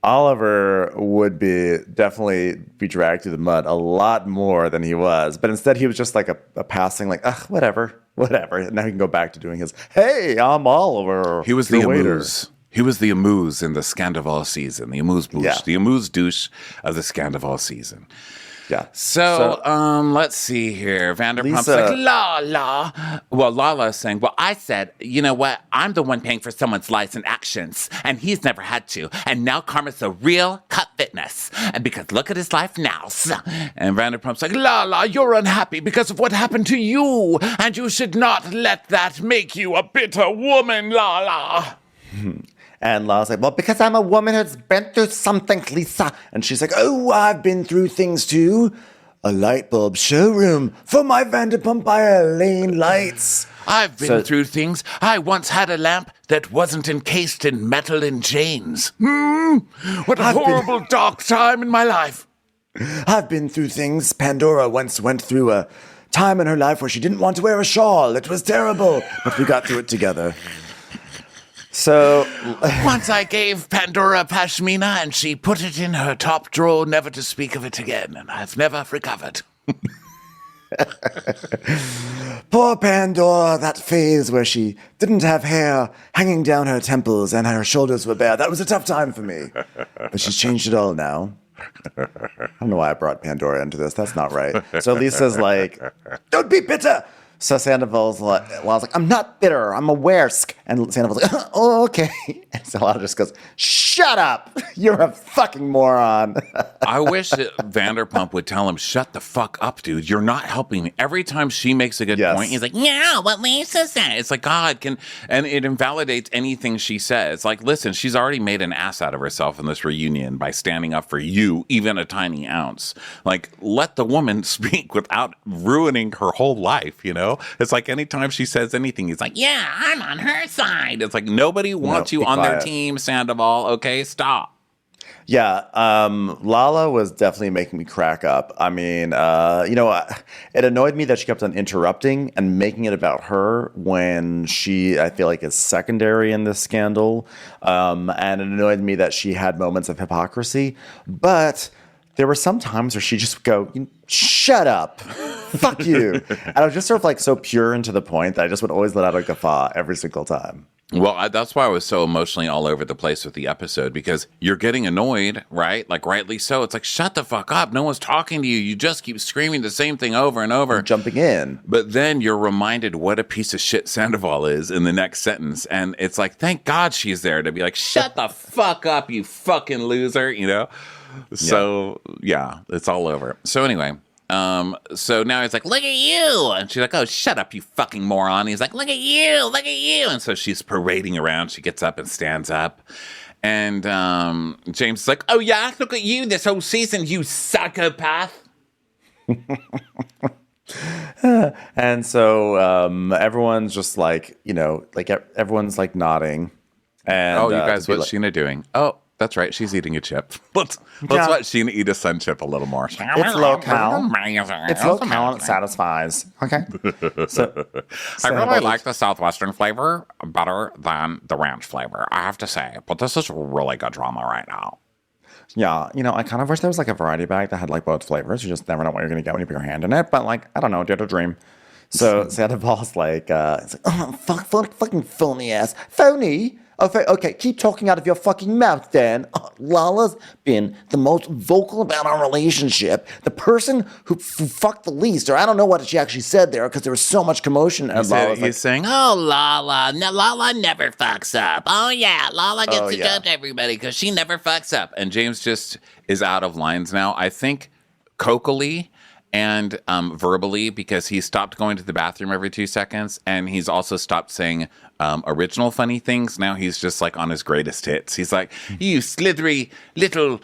Oliver would definitely be dragged through the mud a lot more than he was. But instead, he was just like a passing, like, whatever. Now he can go back to doing his, hey, I'm Oliver. He was the amuse. He was the amuse in the Scandival season, the amuse bouche, the amuse douche of the Scandival season. Yeah. So let's see here. Vanderpump's like, la. Well, Lala is saying, well, I said, you know what? I'm the one paying for someone's lives and actions, and he's never had to. And now Karma's a real cut fitness. And because look at his life now. And Vanderpump's like, Lala, you're unhappy because of what happened to you. And you should not let that make you a bitter woman, Lala. And Lala's like, well, because I'm a woman who's been through something, Lisa. And she's like, oh, I've been through things too. A light bulb showroom for my Vanderpump Lane lights. I've been through things. I once had a lamp that wasn't encased in metal and chains. What a horrible, dark time in my life. I've been through things. Pandora once went through a time in her life where she didn't want to wear a shawl. It was terrible, but we got through it together. So once I gave Pandora pashmina and she put it in her top drawer, never to speak of it again, and I've never recovered. Poor Pandora, that phase where she didn't have hair hanging down her temples and her shoulders were bare. That was a tough time for me. But she's changed it all now. I don't know why I brought Pandora into this. That's not right. So Lisa's like, don't be bitter. So Sandoval's like, I'm not bitter, I'm aware. And Sandoval's like, oh, okay. And so Lala just goes, shut up. You're a fucking moron. I wish that Vanderpump would tell him, shut the fuck up, dude. You're not helping me. Every time she makes a good point, he's like, yeah, what Lisa said. It's like, God, and it invalidates anything she says. Like, listen, she's already made an ass out of herself in this reunion by standing up for you, even a tiny ounce. Like, let the woman speak without ruining her whole life, you know? It's like anytime she says anything, he's like, yeah, I'm on her side. It's like nobody wants you on their team, Sandoval. Okay, stop. Yeah, Lala was definitely making me crack up. I mean, it annoyed me that she kept on interrupting and making it about her when she, I feel like, is secondary in this scandal. And it annoyed me that she had moments of hypocrisy. But there were some times where she just would go, shut up. Fuck you. And I was just sort of like so pure and to the point that I just would always let out a guffaw every single time. Well, that's why I was so emotionally all over the place with the episode, because you're getting annoyed, right? Like, rightly so. It's like, shut the fuck up. No one's talking to you. You just keep screaming the same thing over and over. And jumping in. But then you're reminded what a piece of shit Sandoval is in the next sentence. And it's like, thank God she's there to be like, shut the fuck up, you fucking loser, you know? So, yeah, it's all over. So anyway, so now he's like, look at you. And she's like, oh, shut up, you fucking moron. He's like, look at you. And so she's parading around. She gets up and stands up. And James is like, oh, yeah, look at you this whole season, you psychopath. And so everyone's just like, everyone's like nodding. And Oh, you guys, to be what's Sheena doing? Oh, that's right. She's eating a chip. Let's let Sheena eat a sun chip a little more. It's low cal. It's low cal and it satisfies. Okay. So I really like the Southwestern flavor better than the ranch flavor, I have to say. But this is really good drama right now. Yeah, I kind of wish there was like a variety bag that had like both flavors. You just never know what you're going to get when you put your hand in it. But like, I don't know, dare to dream. So Sandoval's like, it's like, oh, fucking phony ass. Phony? Okay, keep talking out of your fucking mouth then. Lala's been the most vocal about our relationship. The person who fucked the least, or I don't know what she actually said there because there was so much commotion. And He's saying, Oh, Lala. No, Lala never fucks up. Oh, yeah. Lala gets to judge everybody because she never fucks up. and James just is out of lines now. I think cocally and verbally, because he stopped going to the bathroom every 2 seconds, and he's also stopped saying original funny things. Now he's just like on his greatest hits. He's like, you slithery little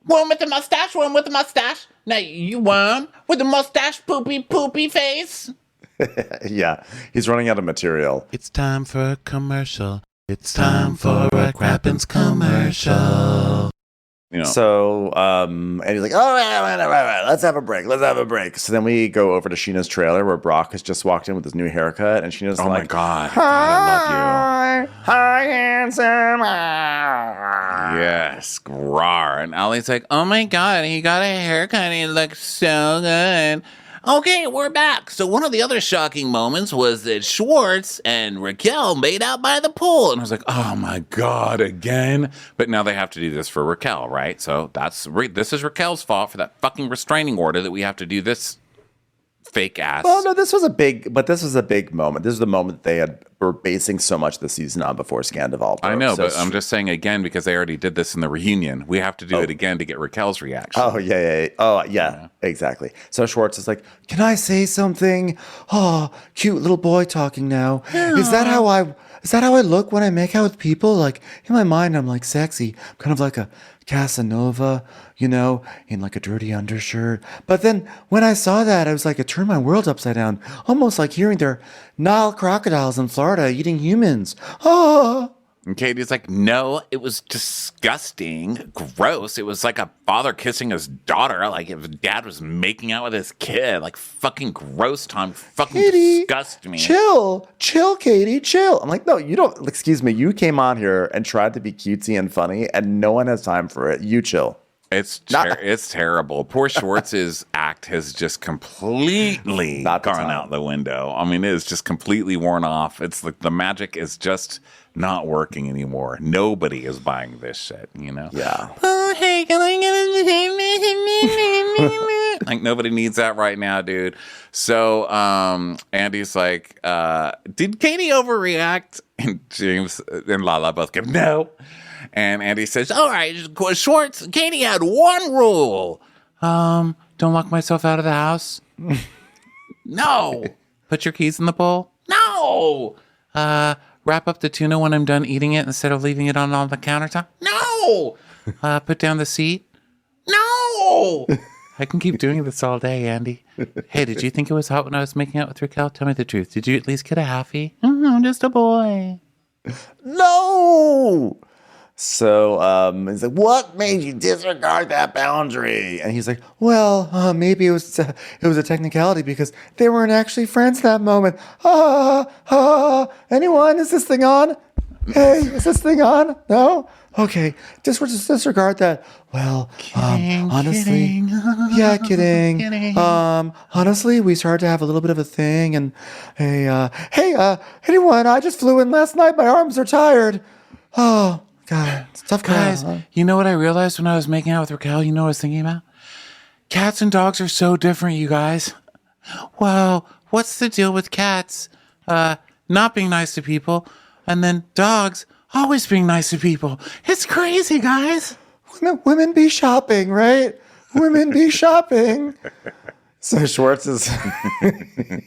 Worm with the mustache. Now, you worm with the mustache poopy face. Yeah, he's running out of material. It's time for a commercial. It's time for a Crappens commercial. So, and he's like, all right, let's have a break. So then we go over to Sheena's trailer where Brock has just walked in with his new haircut, and Sheena's oh like, my God, I love hi, handsome. you. Yes, rawr. And Allie's like, oh my God, he got a haircut and he looks so good. Okay, we're back. So one of the other shocking moments was that Schwartz and Raquel made out by the pool. And I was like, oh my God, again? But now they have to do this for Raquel, right? So this is Raquel's fault for that fucking restraining order that we have to do this fake ass. Well, no, this was a big moment. This is the moment that were basing so much of the season on before Scandival broke. I know, but I'm just saying again because they already did this in the reunion. We have to do it again to get Raquel's reaction. Oh, yeah. Oh, yeah, exactly. So Schwartz is like, can I say something? Oh, cute little boy talking now. Is that how I look when I make out with people? Like, in my mind, I'm like sexy. I'm kind of like a Casanova, in like a dirty undershirt. But then when I saw that, I was like, it turned my world upside down. Almost like hearing their Nile crocodiles in Florida eating humans. Oh. And Katie's like, no, it was disgusting, gross. It was like a father kissing his daughter, like if dad was making out with his kid. Like, fucking gross, Tom. Fucking Katie, disgust me. Chill, Katie, chill. I'm like, no, you don't. Excuse me. You came on here and tried to be cutesy and funny, and no one has time for it. You chill. It's terrible. Poor Schwartz's act has just completely gone out the window. I mean, it is just completely worn off. It's like the magic is just not working anymore. Nobody is buying this shit, Yeah. Oh, hey, can I get Like, nobody needs that right now, dude. So Andy's like, did Katie overreact? And James and Lala both go, no. And Andy says, all right, Schwartz, Katie had one rule. Don't lock myself out of the house. No. Put your keys in the bowl. No. Wrap up the tuna when I'm done eating it instead of leaving it on the countertop. No. Put down the seat. No. I can keep doing this all day, Andy. Hey, did you think it was hot when I was making out with Raquel? Tell me the truth. Did you at least get a halfie? I'm just a boy. No. So he's like, what made you disregard that boundary? And he's like, well, maybe it was a technicality because they weren't actually friends that moment. Anyone? Is this thing on? Hey, is this thing on? No? Okay, just disregard that. Well, honestly, yeah, kidding. Honestly, we started to have a little bit of a thing, and hey, anyone? I just flew in last night. My arms are tired. Oh. God, it's tough guys. You know what I realized when I was making out with Raquel? You know what I was thinking about? Cats and dogs are so different, you guys. Wow, what's the deal with cats? Not being nice to people, and then dogs always being nice to people. It's crazy, guys. Women be shopping, right? Women be shopping. So Schwartz is,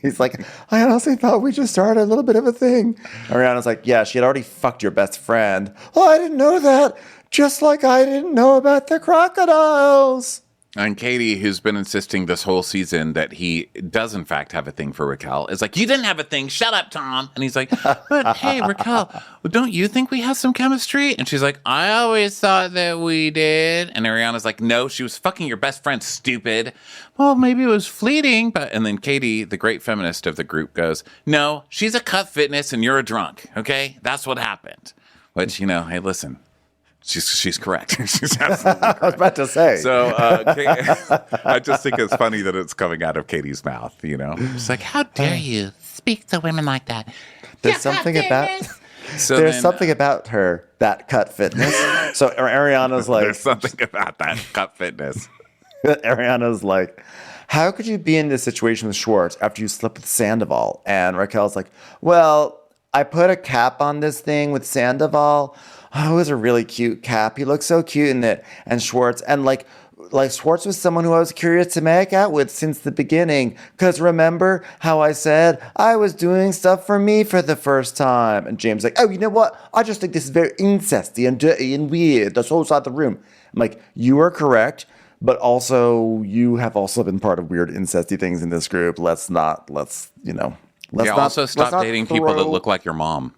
he's like, I honestly thought we just started a little bit of a thing. Ariana's like, yeah, she had already fucked your best friend. Oh, I didn't know that. Just like I didn't know about the crocodiles. And Katie, who's been insisting this whole season that he does in fact have a thing for Raquel, is like, you didn't have a thing. Shut up, Tom. And he's like, but hey, Raquel, don't you think we have some chemistry? And she's like, I always thought that we did. And Ariana's like, no, she was fucking your best friend, stupid. Well, maybe it was fleeting. And then Katie, the great feminist of the group, goes, no, she's a cut fitness and you're a drunk. Okay? That's what happened. Which, hey, listen. She's correct. She's absolutely correct. I was about to say. So I just think it's funny that it's coming out of Katie's mouth, It's like, how dare you speak to women like that? There's something about her, that cut fitness. So Ariana's like... There's something about that cut fitness. Ariana's like, how could you be in this situation with Schwartz after you slept with Sandoval? And Raquel's like, well, I put a cap on this thing with Sandoval. Oh, it was a really cute cap. He looked so cute in it. And Schwartz, and like Schwartz was someone who I was curious to make out with since the beginning. Because remember how I said I was doing stuff for me for the first time? And James like, oh, you know what? I just think this is very incesty and dirty and weird. That's whole side of the room. I'm like, you are correct. But also, you have also been part of weird incesty things in this group. Let's stop dating people that look like your mom.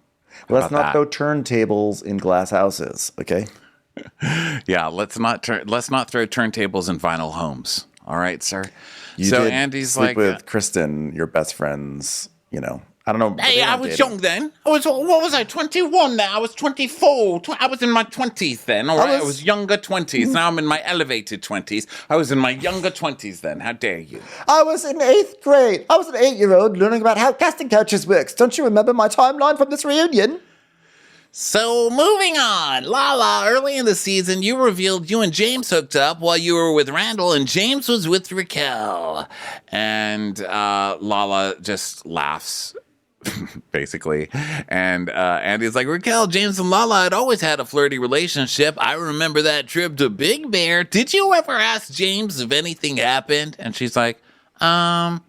Let's not throw turntables in glass houses, okay? Yeah, let's not throw turntables in vinyl homes. All right, sir. So Andy's sleep like with Kristen, your best friend's, I don't know. Hey, I was young then. What was I, 21 now? I was 24. I was in my 20s then, all right? I was younger 20s. Now I'm in my elevated 20s. I was in my younger 20s then. How dare you? I was in 8th grade. I was an 8-year-old learning about how casting couches works. Don't you remember my timeline from this reunion? So, moving on. Lala, early in the season, you revealed you and James hooked up while you were with Randall, and James was with Raquel. And Lala just laughs. Basically. And Andy's like, Raquel, James, and Lala had always had a flirty relationship. I remember that trip to Big Bear. Did you ever ask James if anything happened? And she's like, I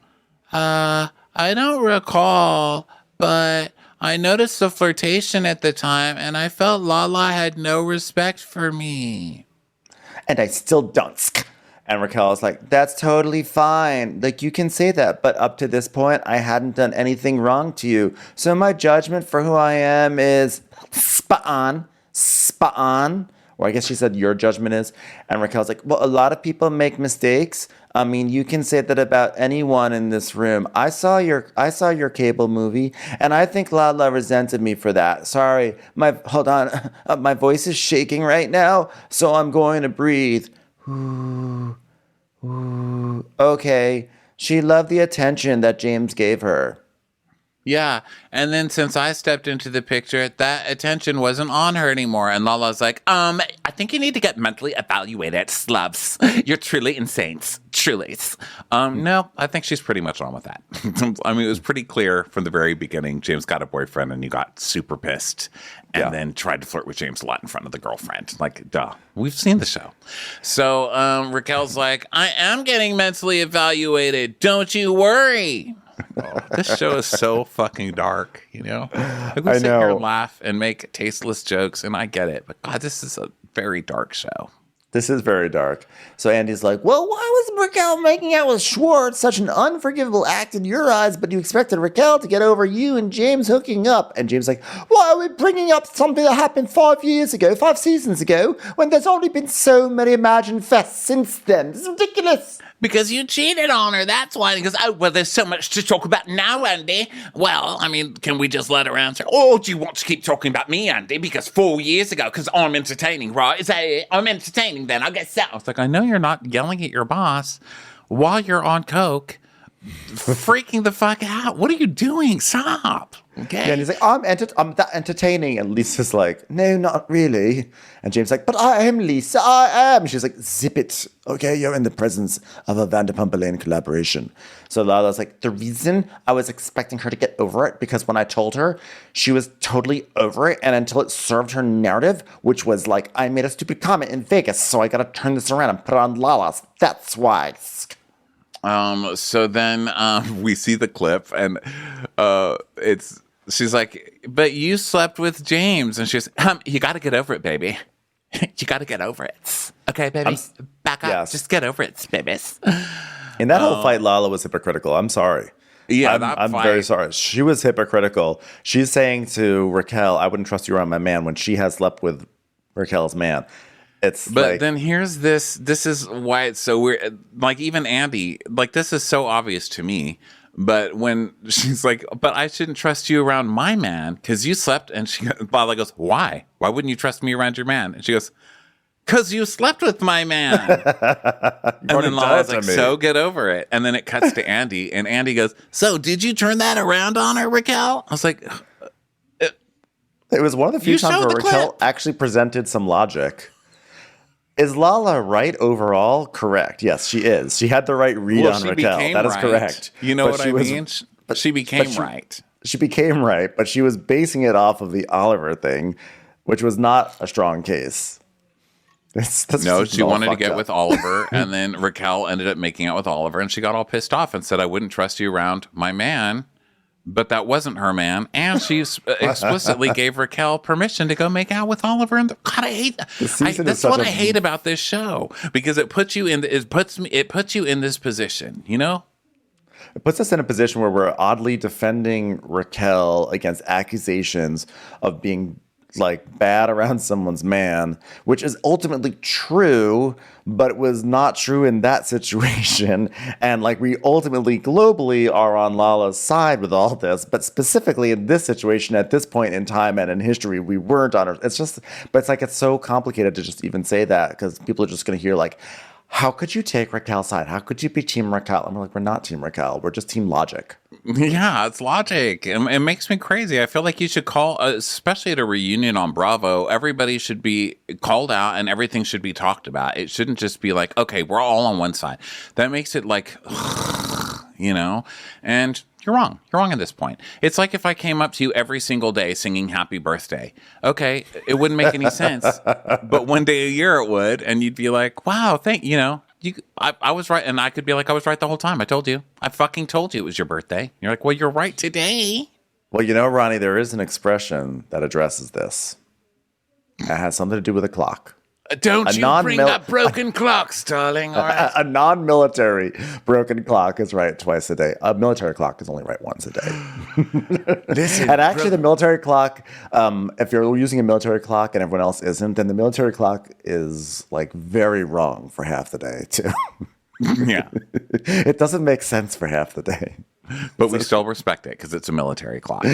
don't recall, but I noticed the flirtation at the time, and I felt Lala had no respect for me. And I still don't. And Raquel is like, that's totally fine. Like, you can say that. But up to this point, I hadn't done anything wrong to you. So my judgment for who I am is spot on. Or I guess she said your judgment is. And Raquel's like, well, a lot of people make mistakes. I mean, you can say that about anyone in this room. I saw your cable movie, and I think Lala resented me for that. Sorry, hold on. My voice is shaking right now, so I'm going to breathe. Ooh. Okay. She loved the attention that James gave her. Yeah, and then since I stepped into the picture, that attention wasn't on her anymore. And Lala's like, I think you need to get mentally evaluated, slubs. You're truly insane. Truly. No, I think she's pretty much on with that. I mean, it was pretty clear from the very beginning, James got a boyfriend and you got super pissed and then tried to flirt with James a lot in front of the girlfriend. Like, duh. We've seen the show. So Raquel's like, I am getting mentally evaluated. Don't you worry. Oh, this show is so fucking dark, Like, we sit here and laugh and make tasteless jokes, and I get it. But God, this is a very dark show. This is very dark. So Andy's like, well, why was Raquel making out with Schwartz such an unforgivable act in your eyes, but you expected Raquel to get over you and James hooking up? And James like, why are we bringing up something that happened 5 seasons ago, when there's only been so many imagined fests since then? This is ridiculous. Because you cheated on her, that's why. And he goes, oh, well, there's so much to talk about now, Andy. Well, I mean, can we just let her answer? Or do you want to keep talking about me, Andy? Because 4 years ago, because I'm entertaining, right? Is that it? I'm entertaining then, I guess so. I was like, I know you're not yelling at your boss while you're on coke, freaking the fuck out. What are you doing? Stop. Okay. Yeah, and he's like, I'm that entertaining. And Lisa's like, no, not really. And James like, but I am Lisa, I am. She's like, zip it. Okay, you're in the presence of a Vanderpump Rules collaboration. So Lala's like, the reason I was expecting her to get over it, because when I told her, she was totally over it. And until it served her narrative, which was like, I made a stupid comment in Vegas, so I got to turn this around and put it on Lala's. That's why. So then we see the clip, and she's like, but you slept with James. And she's, you got to get over it, baby. You got to get over it. Okay, baby? Back up. Yes. Just get over it, babies. In that whole fight, Lala was hypocritical. I'm sorry. Yeah, I'm very sorry. She was hypocritical. She's saying to Raquel, I wouldn't trust you around my man when she has slept with Raquel's man. But then here's this. This is why it's so weird. Like, even Andy, like, this is so obvious to me. But when she's like, but I shouldn't trust you around my man because you slept. And Lala goes, why? Why wouldn't you trust me around your man? And she goes, because you slept with my man. And then Lala's like, so get over it. And then it cuts to Andy. And Andy goes, so did you turn that around on her, Raquel? I was like, it was one of the few times where Raquel actually presented some logic. Is Lala right overall? Correct. Yes, she is. She had the right read on Raquel. That is correct. You know what I mean? But she became right. She became right, but she was basing it off of the Oliver thing, which was not a strong case. No, she wanted to get with Oliver, and then Raquel ended up making out with Oliver, and she got all pissed off and said, I wouldn't trust you around my man. But that wasn't her man, and she explicitly gave Raquel permission to go make out with Oliver. And God, I hate that. That's what I hate about this show, because it puts you in this position. You know, it puts us in a position where we're oddly defending Raquel against accusations of being like bad around someone's man, which is ultimately true, but it was not true in that situation. And like, we ultimately globally are on Lala's side with all this, but specifically in this situation at this point in time and in history, we weren't on her. It's just, but it's like, it's so complicated to just even say that, because people are just going to hear like, how could you take Raquel's side? How could you be Team Raquel? And we're like, we're not Team Raquel. We're just Team Logic. Yeah, it's logic. It makes me crazy. I feel like you should call, especially at a reunion on Bravo, everybody should be called out and everything should be talked about. It shouldn't just be like, okay, we're all on one side. That makes it like, you know, and you're wrong. You're wrong at this point. It's like if I came up to you every single day singing happy birthday. Okay, it wouldn't make any sense. But one day a year it would, and you'd be like, wow, I was right. And I could be like, I was right the whole time. I told you. I fucking told you it was your birthday. You're like, well, you're right today. Well, you know, Ronnie, there is an expression that addresses this. It has something to do with a clock. Don't you bring up broken clocks, darling. All right. A non-military broken clock is right twice a day. A military clock is only right once a day. Listen, and actually, the military clock, if you're using a military clock and everyone else isn't, then the military clock is like very wrong for half the day, too. Yeah. It doesn't make sense for half the day. But we still respect it because it's a military clock.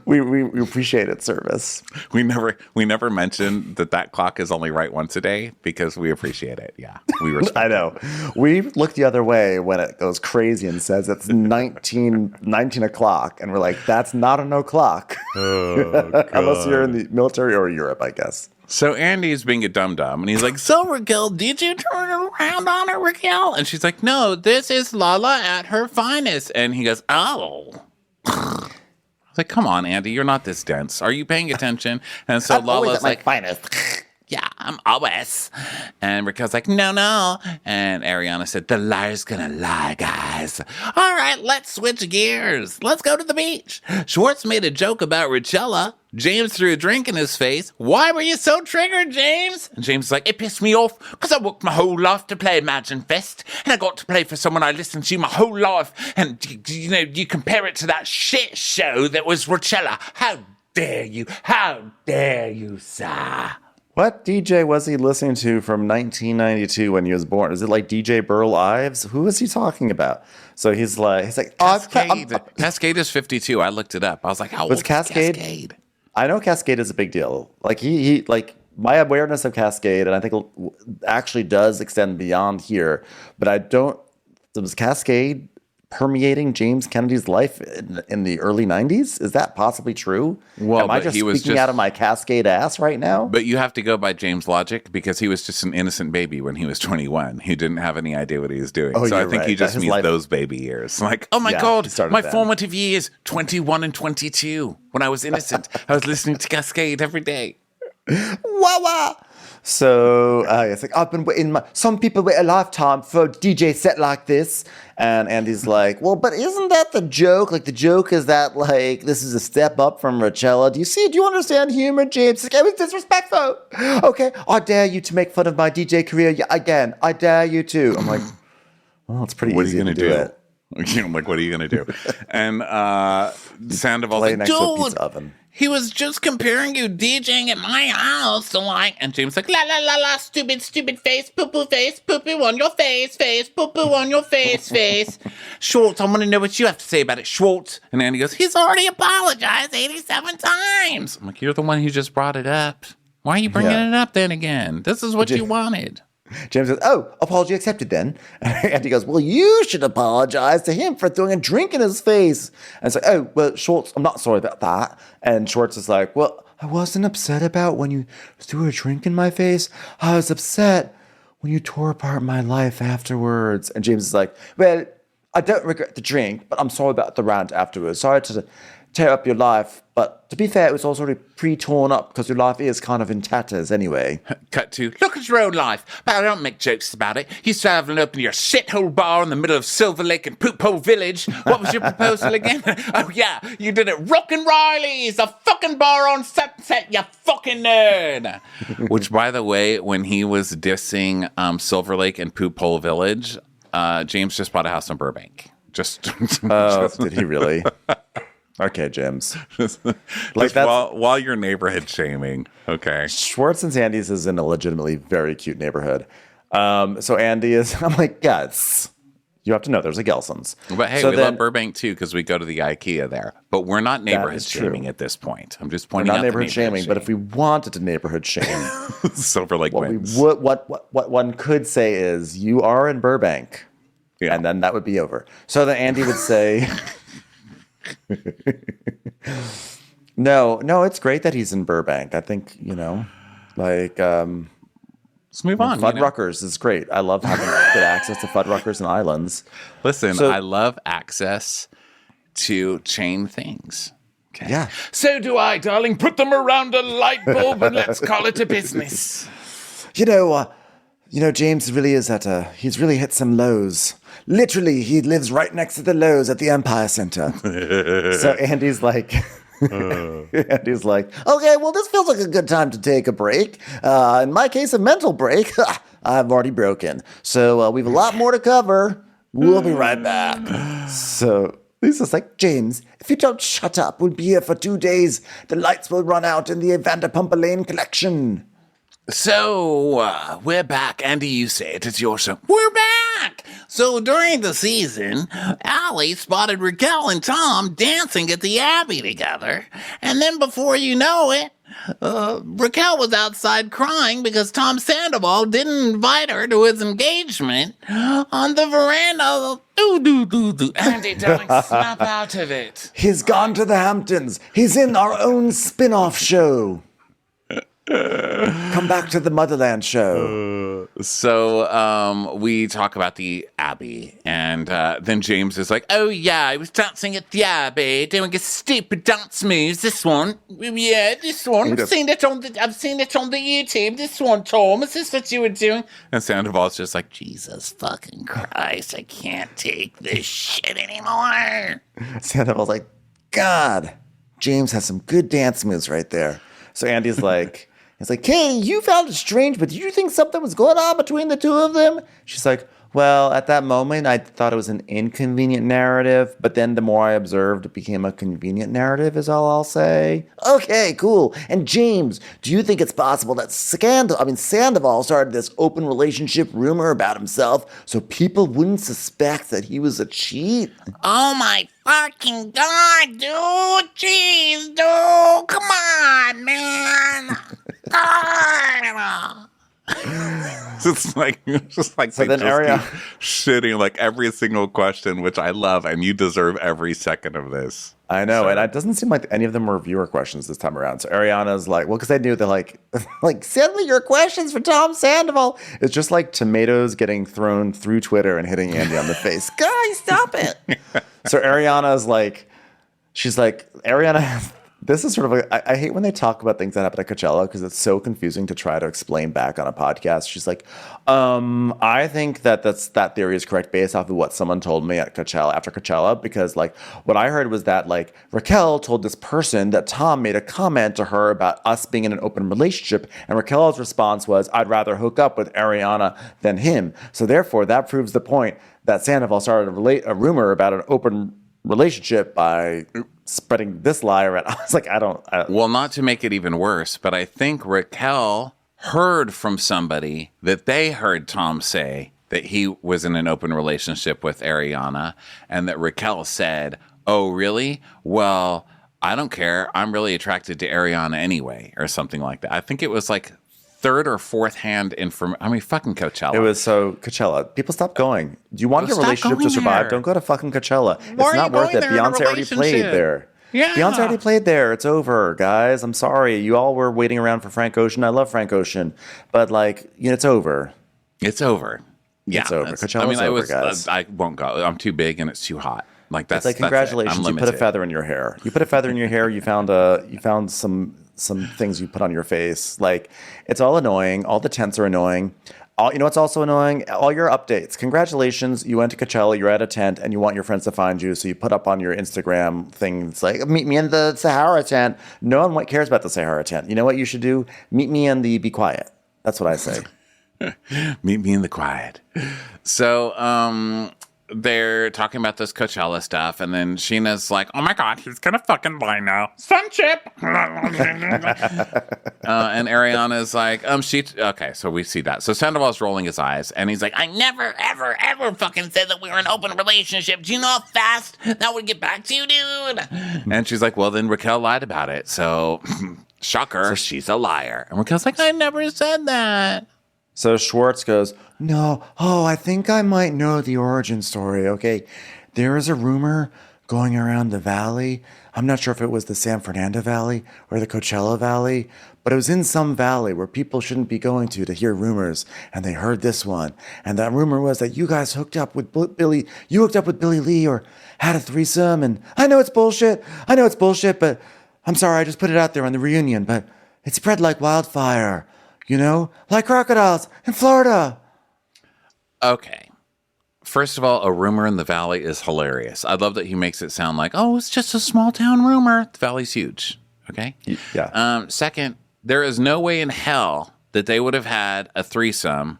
We appreciate its service. We never mention that clock is only right once a day because we appreciate it. Yeah, we respect I know. We look the other way when it goes crazy and says it's 19 o'clock, and we're like, that's not an o'clock. Oh, unless you're in the military or Europe, I guess. So Andy's being a dum-dum, and he's like, so Raquel, did you turn around on her, Raquel? And she's like, no, this is Lala at her finest. And he goes, oh. I was like, come on, Andy, you're not this dense. Are you paying attention? And so Lala's like, finest. Yeah, I'm always. And Raquel's like, no. And Ariana said, the liar's gonna lie, guys. All right, let's switch gears. Let's go to the beach. Schwartz made a joke about Richella. James threw a drink in his face. Why were you so triggered, James? And James is like, it pissed me off because I worked my whole life to play Imagine Fest. And I got to play for someone I listened to my whole life. And, you compare it to that shit show that was Richella. How dare you? How dare you, sir? What DJ was he listening to from 1992 when he was born? Is it like DJ Burl Ives? Who is he talking about? So he's like, Cascade. Cascade is 52. I looked it up. I was like, how old is Cascade? I know Cascade is a big deal. Like he like my awareness of Cascade, and I think actually does extend beyond here. But I don't. Was Cascade permeating James Kennedy's life in the early 90s? Is that possibly true? Well, am I just speaking out of my Cascade ass right now? But you have to go by James' logic because he was just an innocent baby when he was 21. He didn't have any idea what he was doing. So I think he just means those baby years. Like, oh my God, my formative years, 21 and 22. When I was innocent, I was listening to Cascade every day. Wah wah. So it's like, I've been waiting. Some people wait a lifetime for a DJ set like this. And Andy's like, well, but isn't that the joke? Like, the joke is that, like, this is a step up from Rochella. Do you understand humor, James? Like, it was disrespectful. Okay, I dare you to make fun of my DJ career again. I dare you to. I'm like, well, it's pretty easy to do it. I'm like, what are you going to do? And Sandoval's Play like, next to a dude, pizza oven. he was just comparing you DJing at my house to like, and James like, la la la la, stupid face, poo poo on your face, poo poo on your face. Schwartz, I want to know what you have to say about it, Schwartz. And Andy goes, He's already apologized 87 times. I'm like, you're the one who just brought it up. Why are you bringing it up then again? This is what you wanted. James says, oh, apology accepted then. And he goes, well, you should apologize to him for throwing a drink in his face. And it's like, oh, well, Schwartz, I'm not sorry about that. And Schwartz is like, well, I wasn't upset about when you threw a drink in my face. I was upset when you tore apart my life afterwards. And James is like, well, I don't regret the drink, but I'm sorry about the rant afterwards. Sorry to tear up your life. But to be fair, it was all sort of pre-torn up because your life is kind of in tatters anyway. Cut to, look at your own life. But I don't make jokes about it. You traveling up in your shithole bar in the middle of Silver Lake and Poop Hole Village. What was your proposal again? Oh, yeah, you did it. Rockin' Riley's, a fucking bar on Sunset, you fucking nerd. Which, by the way, when he was dissing Silver Lake and Poop Hole Village, James just bought a house in Burbank. Did he really? Okay, James. Like while you're neighborhood shaming. Okay. Schwartz and Sandy's is in a legitimately very cute neighborhood. So Andy is, I'm like, yes. You have to know there's a Gelson's. But hey, we love Burbank too because we go to the IKEA there. But we're not neighborhood shaming at this point. I'm just pointing out not neighborhood shaming, but if we wanted to neighborhood shame, Silver Lake wins. What one could say is you are in Burbank, and then that would be over. So then Andy would say, no, it's great that he's in Burbank. I think like. Let's move on. Fuddruckers is great. I love having good access to Fuddruckers and islands. Listen, I love access to chain things. Okay. Yeah. So do I, darling. Put them around a light bulb and let's call it a business. James really is he's really hit some lows. Literally, he lives right next to the Lowe's at the Empire Center. So Andy's like... Andy's like, okay, well, this feels like a good time to take a break. In my case, a mental break. I've already broken. So we have a lot more to cover. We'll be right back. So Lisa's like, James, if you don't shut up, we'll be here for 2 days. The lights will run out in the Vanderpump Lane collection. So, we're back. Andy, you say it. It's your show. We're back! So during the season, Allie spotted Raquel and Tom dancing at the Abbey together. And then before you know it, Raquel was outside crying because Tom Sandoval didn't invite her to his engagement on the veranda. Andy, darling, snap out of it. He's gone to the Hamptons. He's in our own spin-off show. Come back to the Motherland show. So we talk about the Abbey, and then James is like, "Oh yeah, I was dancing at the Abbey, doing a stupid dance moves. This one, yeah, this one. I've seen it on the YouTube. This one, Tom. Is this what you were doing?" And Sandoval's just like, Jesus fucking Christ, I can't take this shit anymore. Sandoval's like, God, James has some good dance moves right there. So Andy's like. It's like, hey, you found it strange, but did you think something was going on between the two of them? She's like, well, at that moment, I thought it was an inconvenient narrative, but then the more I observed, it became a convenient narrative, is all I'll say. Okay, cool. And James, do you think it's possible that Sandoval started this open relationship rumor about himself so people wouldn't suspect that he was a cheat? Oh my fucking God, dude. Jeez, dude. Come on, man. It's like so then Ariana shitting like every single question, which I love, and you deserve every second of this. I know, and it doesn't seem like any of them were viewer questions this time around. So Ariana's like, well, because I knew they're like send me your questions for Tom Sandoval. It's just like tomatoes getting thrown through Twitter and hitting Andy on the face. Guys, stop it. So Ariana's like, she's like, Ariana This is sort of I hate when they talk about things that happen at Coachella because it's so confusing to try to explain back on a podcast. She's like, I think that theory is correct based off of what someone told me at Coachella after Coachella, because like what I heard was that like Raquel told this person that Tom made a comment to her about us being in an open relationship, and Raquel's response was, I'd rather hook up with Ariana than him. So therefore that proves the point that Sandoval started a rumor about an open relationship by spreading this lie around. I was like, Well, not to make it even worse, but I think Raquel heard from somebody that they heard Tom say that he was in an open relationship with Ariana, and that Raquel said, oh, really? Well, I don't care. I'm really attracted to Ariana anyway, or something like that. I think it was like third or fourth hand information. I mean, fucking Coachella. It was so Coachella. People stop going. Do you want your relationship to survive? Don't go to fucking Coachella. Why it's not worth it. Beyonce already played there. Yeah. Beyonce already played there. It's over, guys. I'm sorry. You all were waiting around for Frank Ocean. I love Frank Ocean. But like, it's over. It's over. Yeah. It's over. Coachella's over, guys. I won't go. I'm too big and it's too hot. Like that's it's like, congratulations. You put a feather in your hair. You put a feather in your hair. You found some things you put on your face. Like, it's all annoying. All the tents are annoying. You know what's also annoying? All your updates. Congratulations, you went to Coachella, you're at a tent, and you want your friends to find you, so you put up on your Instagram things like, meet me in the Sahara tent. No one cares about the Sahara tent. You know what you should do? Meet me in the Be Quiet. That's what I say. Meet me in the quiet. So, they're talking about this Coachella stuff, and then Sheena's like, oh my God, he's gonna fucking lie now. Sun chip! And Ariana's like, okay, so we see that. So Sandoval's rolling his eyes, and he's like, I never, ever, ever fucking said that we were in an open relationship. Do you know how fast that would get back to you, dude? And she's like, well, then Raquel lied about it. So, shocker, so she's a liar. And Raquel's like, I never said that. So Schwartz goes, no, I think I might know the origin story, okay? There is a rumor going around the valley. I'm not sure if it was the San Fernando Valley or the Coachella Valley, but it was in some valley where people shouldn't be going to hear rumors, and they heard this one. And that rumor was that you guys hooked up with Billy Lee or had a threesome, and I know it's bullshit, but I'm sorry, I just put it out there on the reunion, but it spread like wildfire. Like crocodiles in Florida. Okay. First of all, a rumor in the valley is hilarious. I love that he makes it sound like, oh, it's just a small town rumor. The valley's huge. Okay? Yeah. Second, there is no way in hell that they would have had a threesome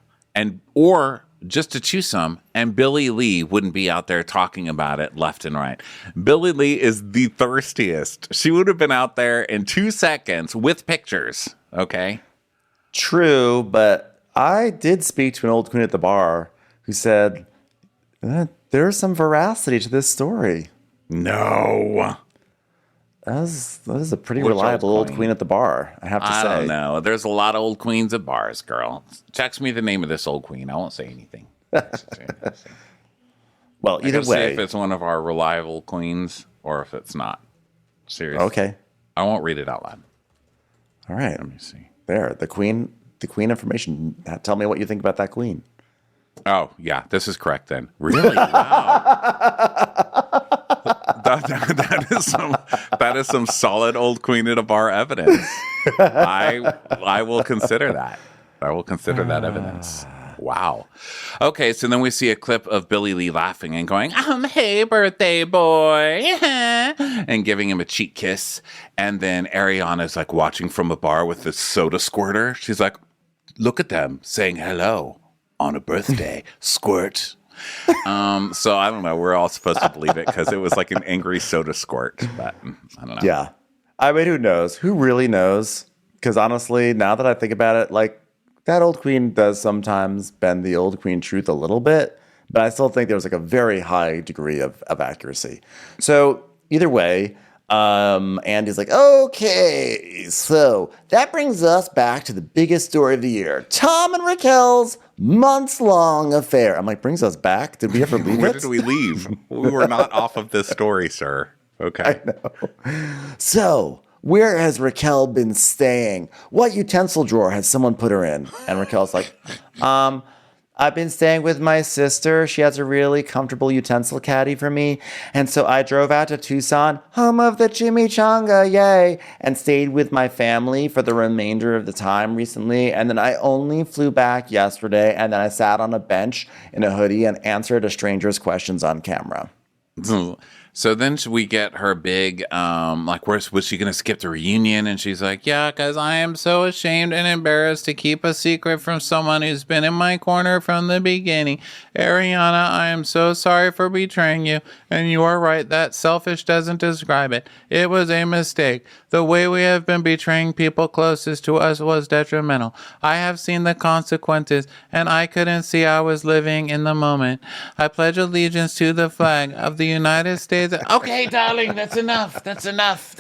or just a twosome, and Billy Lee wouldn't be out there talking about it left and right. Billy Lee is the thirstiest. She would have been out there in 2 seconds with pictures. Okay? True, but I did speak to an old queen at the bar who said there's some veracity to this story. No. That is a pretty reliable old queen at the bar, I have to say. I don't know. There's a lot of old queens at bars, girl. Text me the name of this old queen. I won't say anything. Well, either way. See if it's one of our reliable queens or if it's not. Seriously. Okay. I won't read it out loud. All right. Let me see. There, the queen information. Tell me what you think about that queen. Oh, yeah, this is correct then. Really? Wow. that is some solid old queen at a bar evidence. I will consider that. I will consider that evidence. Wow. Okay, so then we see a clip of Billy Lee laughing and going, hey, birthday boy, and giving him a cheek kiss. And then Ariana's like watching from a bar with this soda squirter. She's like, look at them saying hello on a birthday. Squirt. So I don't know. We're all supposed to believe it because it was like an angry soda squirt. But I don't know. Yeah. I mean, who knows? Who really knows? Because honestly, now that I think about it, like, that old queen does sometimes bend the old queen truth a little bit, but I still think there was like a very high degree of accuracy. So either way, Andy's like, okay, so that brings us back to the biggest story of the year. Tom and Raquel's months-long affair. I'm like, brings us back? Did we ever leave Where it? did we leave? We were not off of this story, sir. Okay. I know. So, where has Raquel been staying? What utensil drawer has someone put her in? And Raquel's like, I've been staying with my sister. She has a really comfortable utensil caddy for me. And so I drove out to Tucson, home of the chimichanga, yay, and stayed with my family for the remainder of the time recently. And then I only flew back yesterday, and then I sat on a bench in a hoodie and answered a stranger's questions on camera. So then we get her big, was she going to skip the reunion? And she's like, yeah, because I am so ashamed and embarrassed to keep a secret from someone who's been in my corner from the beginning. Ariana, I am so sorry for betraying you. And you are right, that selfish doesn't describe it. It was a mistake. The way we have been betraying people closest to us was detrimental. I have seen the consequences, and I couldn't see I was living in the moment. I pledge allegiance to the flag of the United States. Okay, darling, that's enough. That's enough,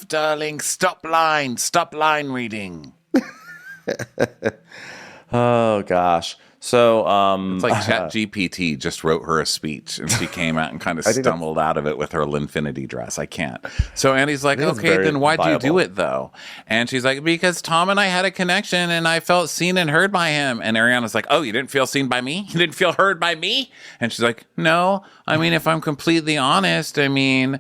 darling. Stop line reading. Oh, gosh. So, it's like ChatGPT just wrote her a speech, and she came out and kind of stumbled out of it with her Linfinity dress. I can't. So Andy's like, okay, then why'd you do it though? And she's like, because Tom and I had a connection, and I felt seen and heard by him. And Ariana's like, oh, you didn't feel seen by me? You didn't feel heard by me? And she's like, no. I mean, if I'm completely honest, and then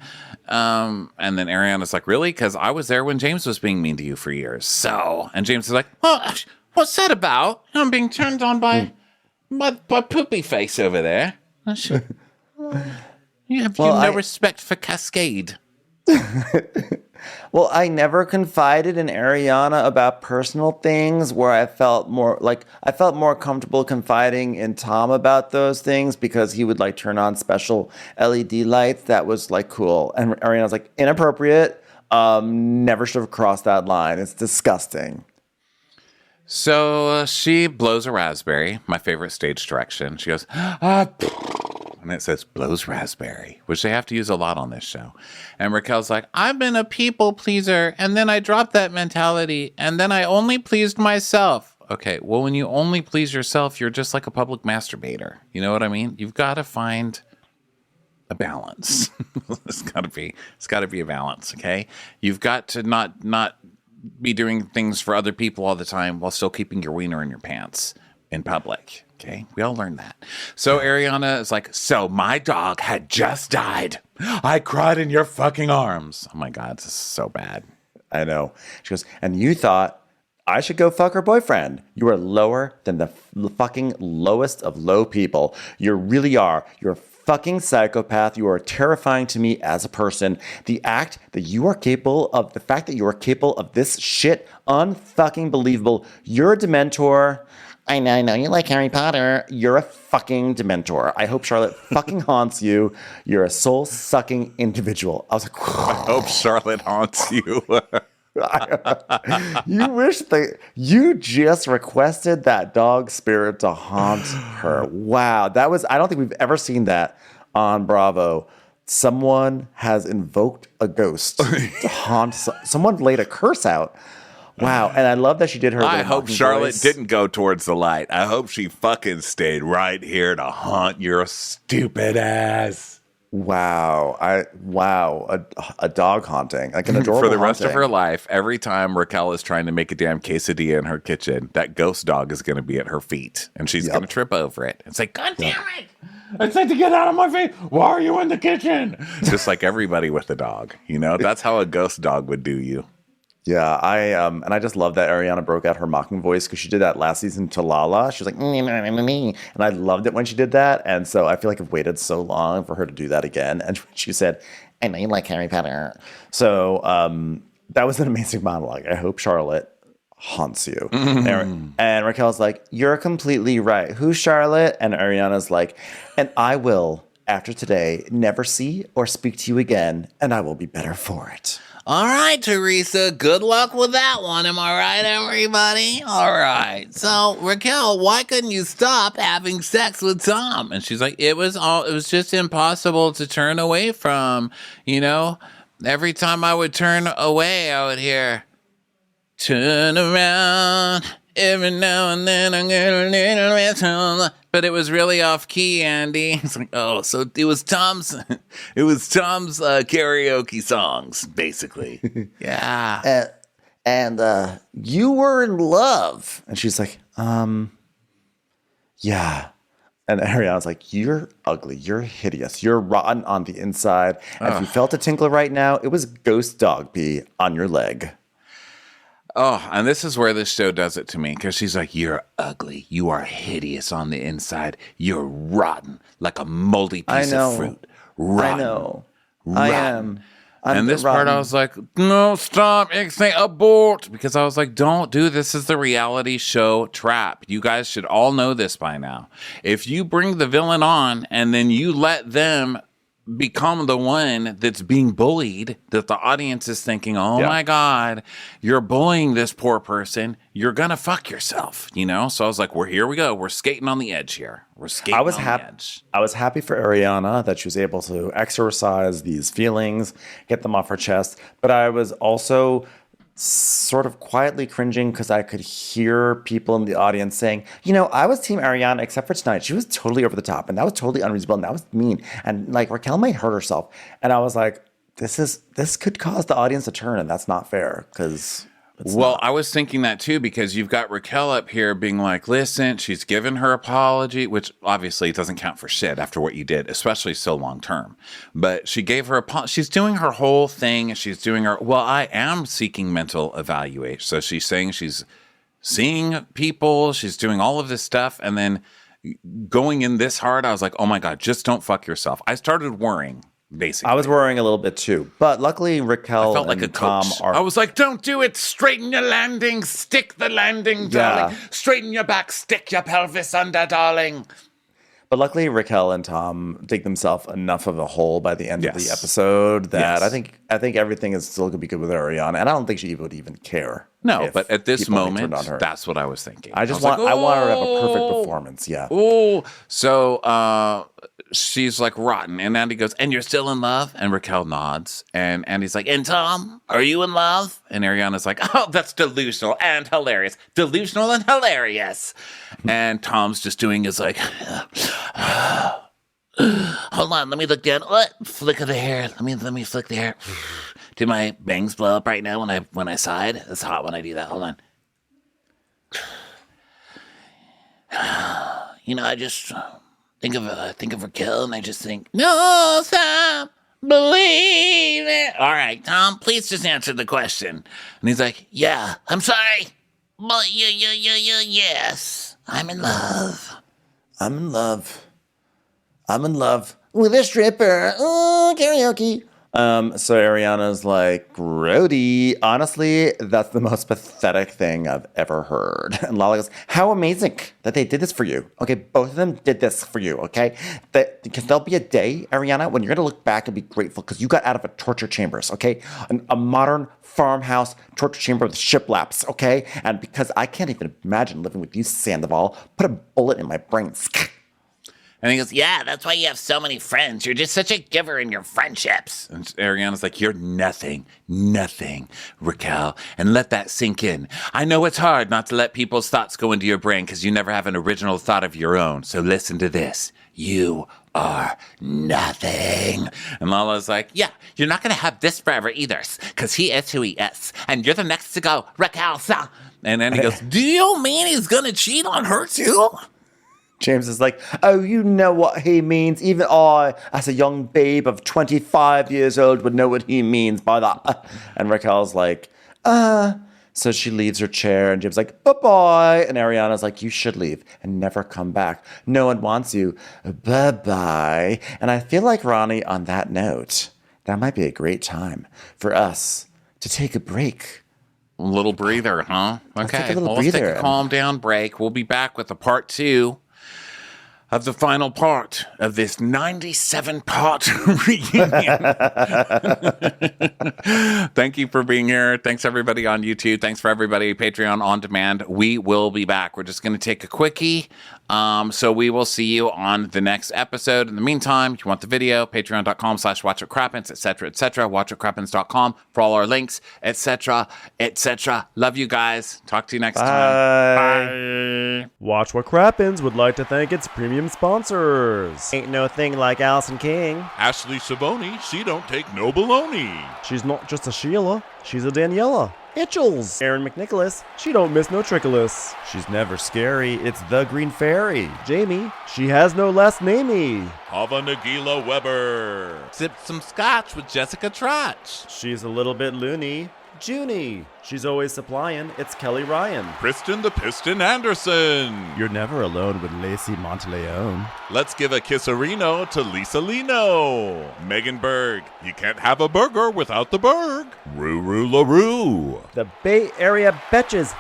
Ariana's like, really? Because I was there when James was being mean to you for years. So, and James is like, well, what's that about? I'm being turned on by poopy face over there. You have no respect for Cascade. Well, I never confided in Ariana about personal things where I felt more comfortable confiding in Tom about those things because he would turn on special LED lights. That was cool. And Ariana's inappropriate. Never should have crossed that line. It's disgusting. So she blows a raspberry, my favorite stage direction. She goes, and it says blows raspberry, which they have to use a lot on this show. And Raquel's like, I've been a people pleaser, and then I dropped that mentality, and then I only pleased myself. Okay, well, when you only please yourself, you're just like a public masturbator. You know what I mean? You've got to find a balance. It's got to be a balance, okay? You've got to not be doing things for other people all the time while still keeping your wiener in your pants in public. Okay, we all learned that. So Ariana is like, so my dog had just died. I cried in your fucking arms. Oh my God, this is so bad. I know. She goes, and you thought I should go fuck her boyfriend. You are lower than the fucking lowest of low people. You really are. You're a fucking psychopath. You are terrifying to me as a person. The fact that you are capable of this shit, unfucking believable. You're a Dementor. I know, you like Harry Potter. You're a fucking Dementor. I hope Charlotte fucking haunts you. You're a soul-sucking individual. I was like, I hope Charlotte haunts you. You just requested that dog spirit to haunt her. Wow. I don't think we've ever seen that on Bravo. Someone has invoked a ghost to haunt. Someone laid a curse out. Wow. And I love that she did her. I hope Charlotte didn't go towards the light. I hope she fucking stayed right here to haunt your stupid ass. Wow. A dog haunting. Like an adorable For the rest haunting. of her life, every time Raquel is trying to make a damn quesadilla in her kitchen, that ghost dog is going to be at her feet. And she's going to trip over it. It's like, God damn it. I said to get out of my face. Why are you in the kitchen? Just like everybody with a dog. You know, that's how a ghost dog would do you. Yeah, and I just love that Ariana broke out her mocking voice because she did that last season to Lala. She was like, and I loved it when she did that. And so I feel like I've waited so long for her to do that again. And she said, I know you like Harry Potter. So that was an amazing monologue. I hope Charlotte haunts you. And Raquel's like, you're completely right. Who's Charlotte? And Ariana's like, and I will, after today, never see or speak to you again, and I will be better for it. All right, Teresa, good luck with that one. Am I right, everybody? All right. So, Raquel, why couldn't you stop having sex with Tom? And she's like, it was just impossible to turn away from, you know? Every time I would turn away, I would hear, turn around. Every now and then I'm getting a little bit, but it was really off key, Andy. It's like, oh, so it was Tom's karaoke songs, basically. Yeah. And you were in love. And she's like, yeah. And Ariana's like, you're ugly. You're hideous. You're rotten on the inside. And if you felt a tinkle right now, it was ghost dog pee on your leg. Oh, and this is where this show does it to me, because she's like, you're ugly. You are hideous on the inside. You're rotten, like a moldy piece of fruit. Rotten. I know. Rotten. I am. And this part, I was like, no, stop, say abort. Because I was like, don't do this. Is the reality show trap. You guys should all know this by now. If you bring the villain on and then you let them become the one that's being bullied, that the audience is thinking, oh my God, you're bullying this poor person, you're gonna fuck yourself, you know? So I was like, here we go. We're skating on the edge here. We're skating on the edge. I was happy for Ariana that she was able to exorcise these feelings, get them off her chest. But I was also sort of quietly cringing because I could hear people in the audience saying, you know, I was team Ariana except for tonight. She was totally over the top and that was totally unreasonable and that was mean. And like Raquel might hurt herself. And I was like, this could cause the audience to turn and that's not fair because... I was thinking that too, because you've got Raquel up here being like, listen, she's given her apology, which obviously doesn't count for shit after what you did, especially so long term. But she gave her apology. She's doing her whole thing. She's doing her, I am seeking mental evaluation. So she's saying she's seeing people. She's doing all of this stuff. And then going in this hard, I was like, oh my God, just don't fuck yourself. I started worrying. Basically. I was worrying a little bit too, but luckily Raquel and Tom are... I was like, don't do it. Straighten your landing. Stick the landing, darling. Straighten your back. Stick your pelvis under, darling. But luckily Raquel and Tom dig themselves enough of a hole by the end of the episode that I think everything is still going to be good with Ariana, and I don't think she would even care. No, but at this moment, that's what I was thinking. I want her to have a perfect performance. Yeah. Oh, so she's like rotten, and Andy goes, "And you're still in love?" And Raquel nods, and Andy's like, "And Tom, are you in love?" And Ariana's like, "Oh, that's delusional and hilarious. Delusional and hilarious." And Tom's just doing his like, hold on, let me look down. What? Flick of the hair. Let me flick the hair. Do my bangs blow up right now when I side? It's hot when I do that. Hold on. You know, I just think of Raquel, and I just think, no, stop, believe it. All right, Tom, please just answer the question. And he's like, yeah, I'm sorry, but yes, I'm in love. I'm in love with a stripper. Oh, karaoke. So Ariana's like, grody. Honestly, that's the most pathetic thing I've ever heard. And Lala goes, how amazing that they did this for you. Okay, both of them did this for you, okay? Because there'll be a day, Ariana, when you're going to look back and be grateful because you got out of a torture chambers, okay? A modern farmhouse torture chamber with shiplaps, okay? And because I can't even imagine living with you, Sandoval, put a bullet in my brain. And he goes, yeah, that's why you have so many friends. You're just such a giver in your friendships. And Ariana's like, you're nothing, Raquel. And let that sink in. I know it's hard not to let people's thoughts go into your brain because you never have an original thought of your own. So listen to this. You are nothing. And Lala's like, yeah, you're not going to have this forever either because he is who he is. And you're the next to go, Raquel. And then he goes, do you mean he's going to cheat on her too? James is like, oh, you know what he means. Even I, as a young babe of 25 years old, would know what he means by that. And Raquel's like, So she leaves her chair, and James is like, bye-bye. And Ariana's like, you should leave and never come back. No one wants you. Bye-bye. And I feel like, Ronnie, on that note, that might be a great time for us to take a break. A little breather, huh? Okay, let's take a calm down break. We'll be back with a part 2 of the final part of this 97-part reunion. Thank you for being here. Thanks, everybody on YouTube. Thanks for everybody, Patreon On Demand. We will be back. We're just going to take a quickie. So we will see you on the next episode. In the meantime, if you want the video, patreon.com/watchwhatcrappens, etc., watchwhatcrappens.com for all our links, etc., etc. Love you guys. Talk to you next time. Bye. Wondery. Watch What Crappens would like to thank its premium sponsors. Ain't no thing like Allison King. Ashley Savoni, she don't take no baloney. She's not just a Sheila, she's a Daniela. Itchels. Aaron McNicholas, she don't miss no trickolas. She's never scary. It's the Green Fairy. Jamie, she has no last namey. Hava Nagila Weber. Sipped some scotch with Jessica Trotch. She's a little bit loony. Junie, she's always supplying. It's Kelly Ryan. Kristen the Piston Anderson. You're never alone with Lacey Monteleone. Let's give a kisserino to Lisa Lino. Megan Berg. You can't have a burger without the Berg. Ruru LaRue. The Bay Area Betches.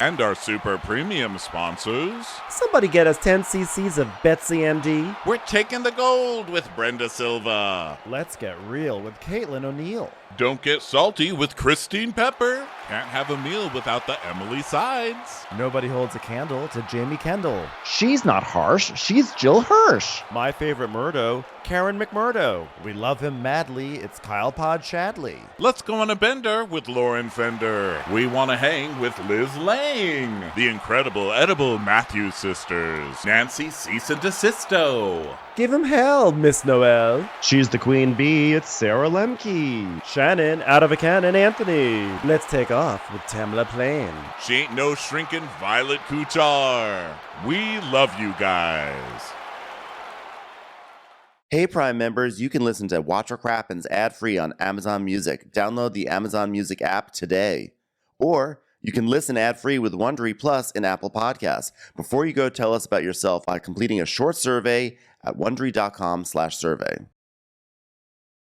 And our super premium sponsors. Somebody get us 10 cc's of Betsy MD. We're taking the gold with Brenda Silva. Let's get real with Caitlin O'Neill. Don't get salty with Christine Pepper. Can't have a meal without the Emily Sides. Nobody holds a candle to Jamie Kendall. She's not harsh, she's Jill Hirsch. My favorite Murdo, Karen McMurdo. We love him madly. It's Kyle Pod Shadley. Let's go on a bender with Lauren Fender. We want to hang with Liz Lang. The incredible edible Matthews sisters. Nancy Cease and Desisto. Give him hell, Miss Noel. She's the queen bee, it's Sarah Lemke. Shannon, out of a cannon, Anthony. Let's take off with Tamla Plain. She ain't no shrinking Violet Kuchar. We love you guys. Hey, Prime members, you can listen to Watch What Crappens ad-free on Amazon Music. Download the Amazon Music app today. Or you can listen ad-free with Wondery Plus in Apple Podcasts. Before you go, tell us about yourself by completing a short survey at Wondery.com/survey.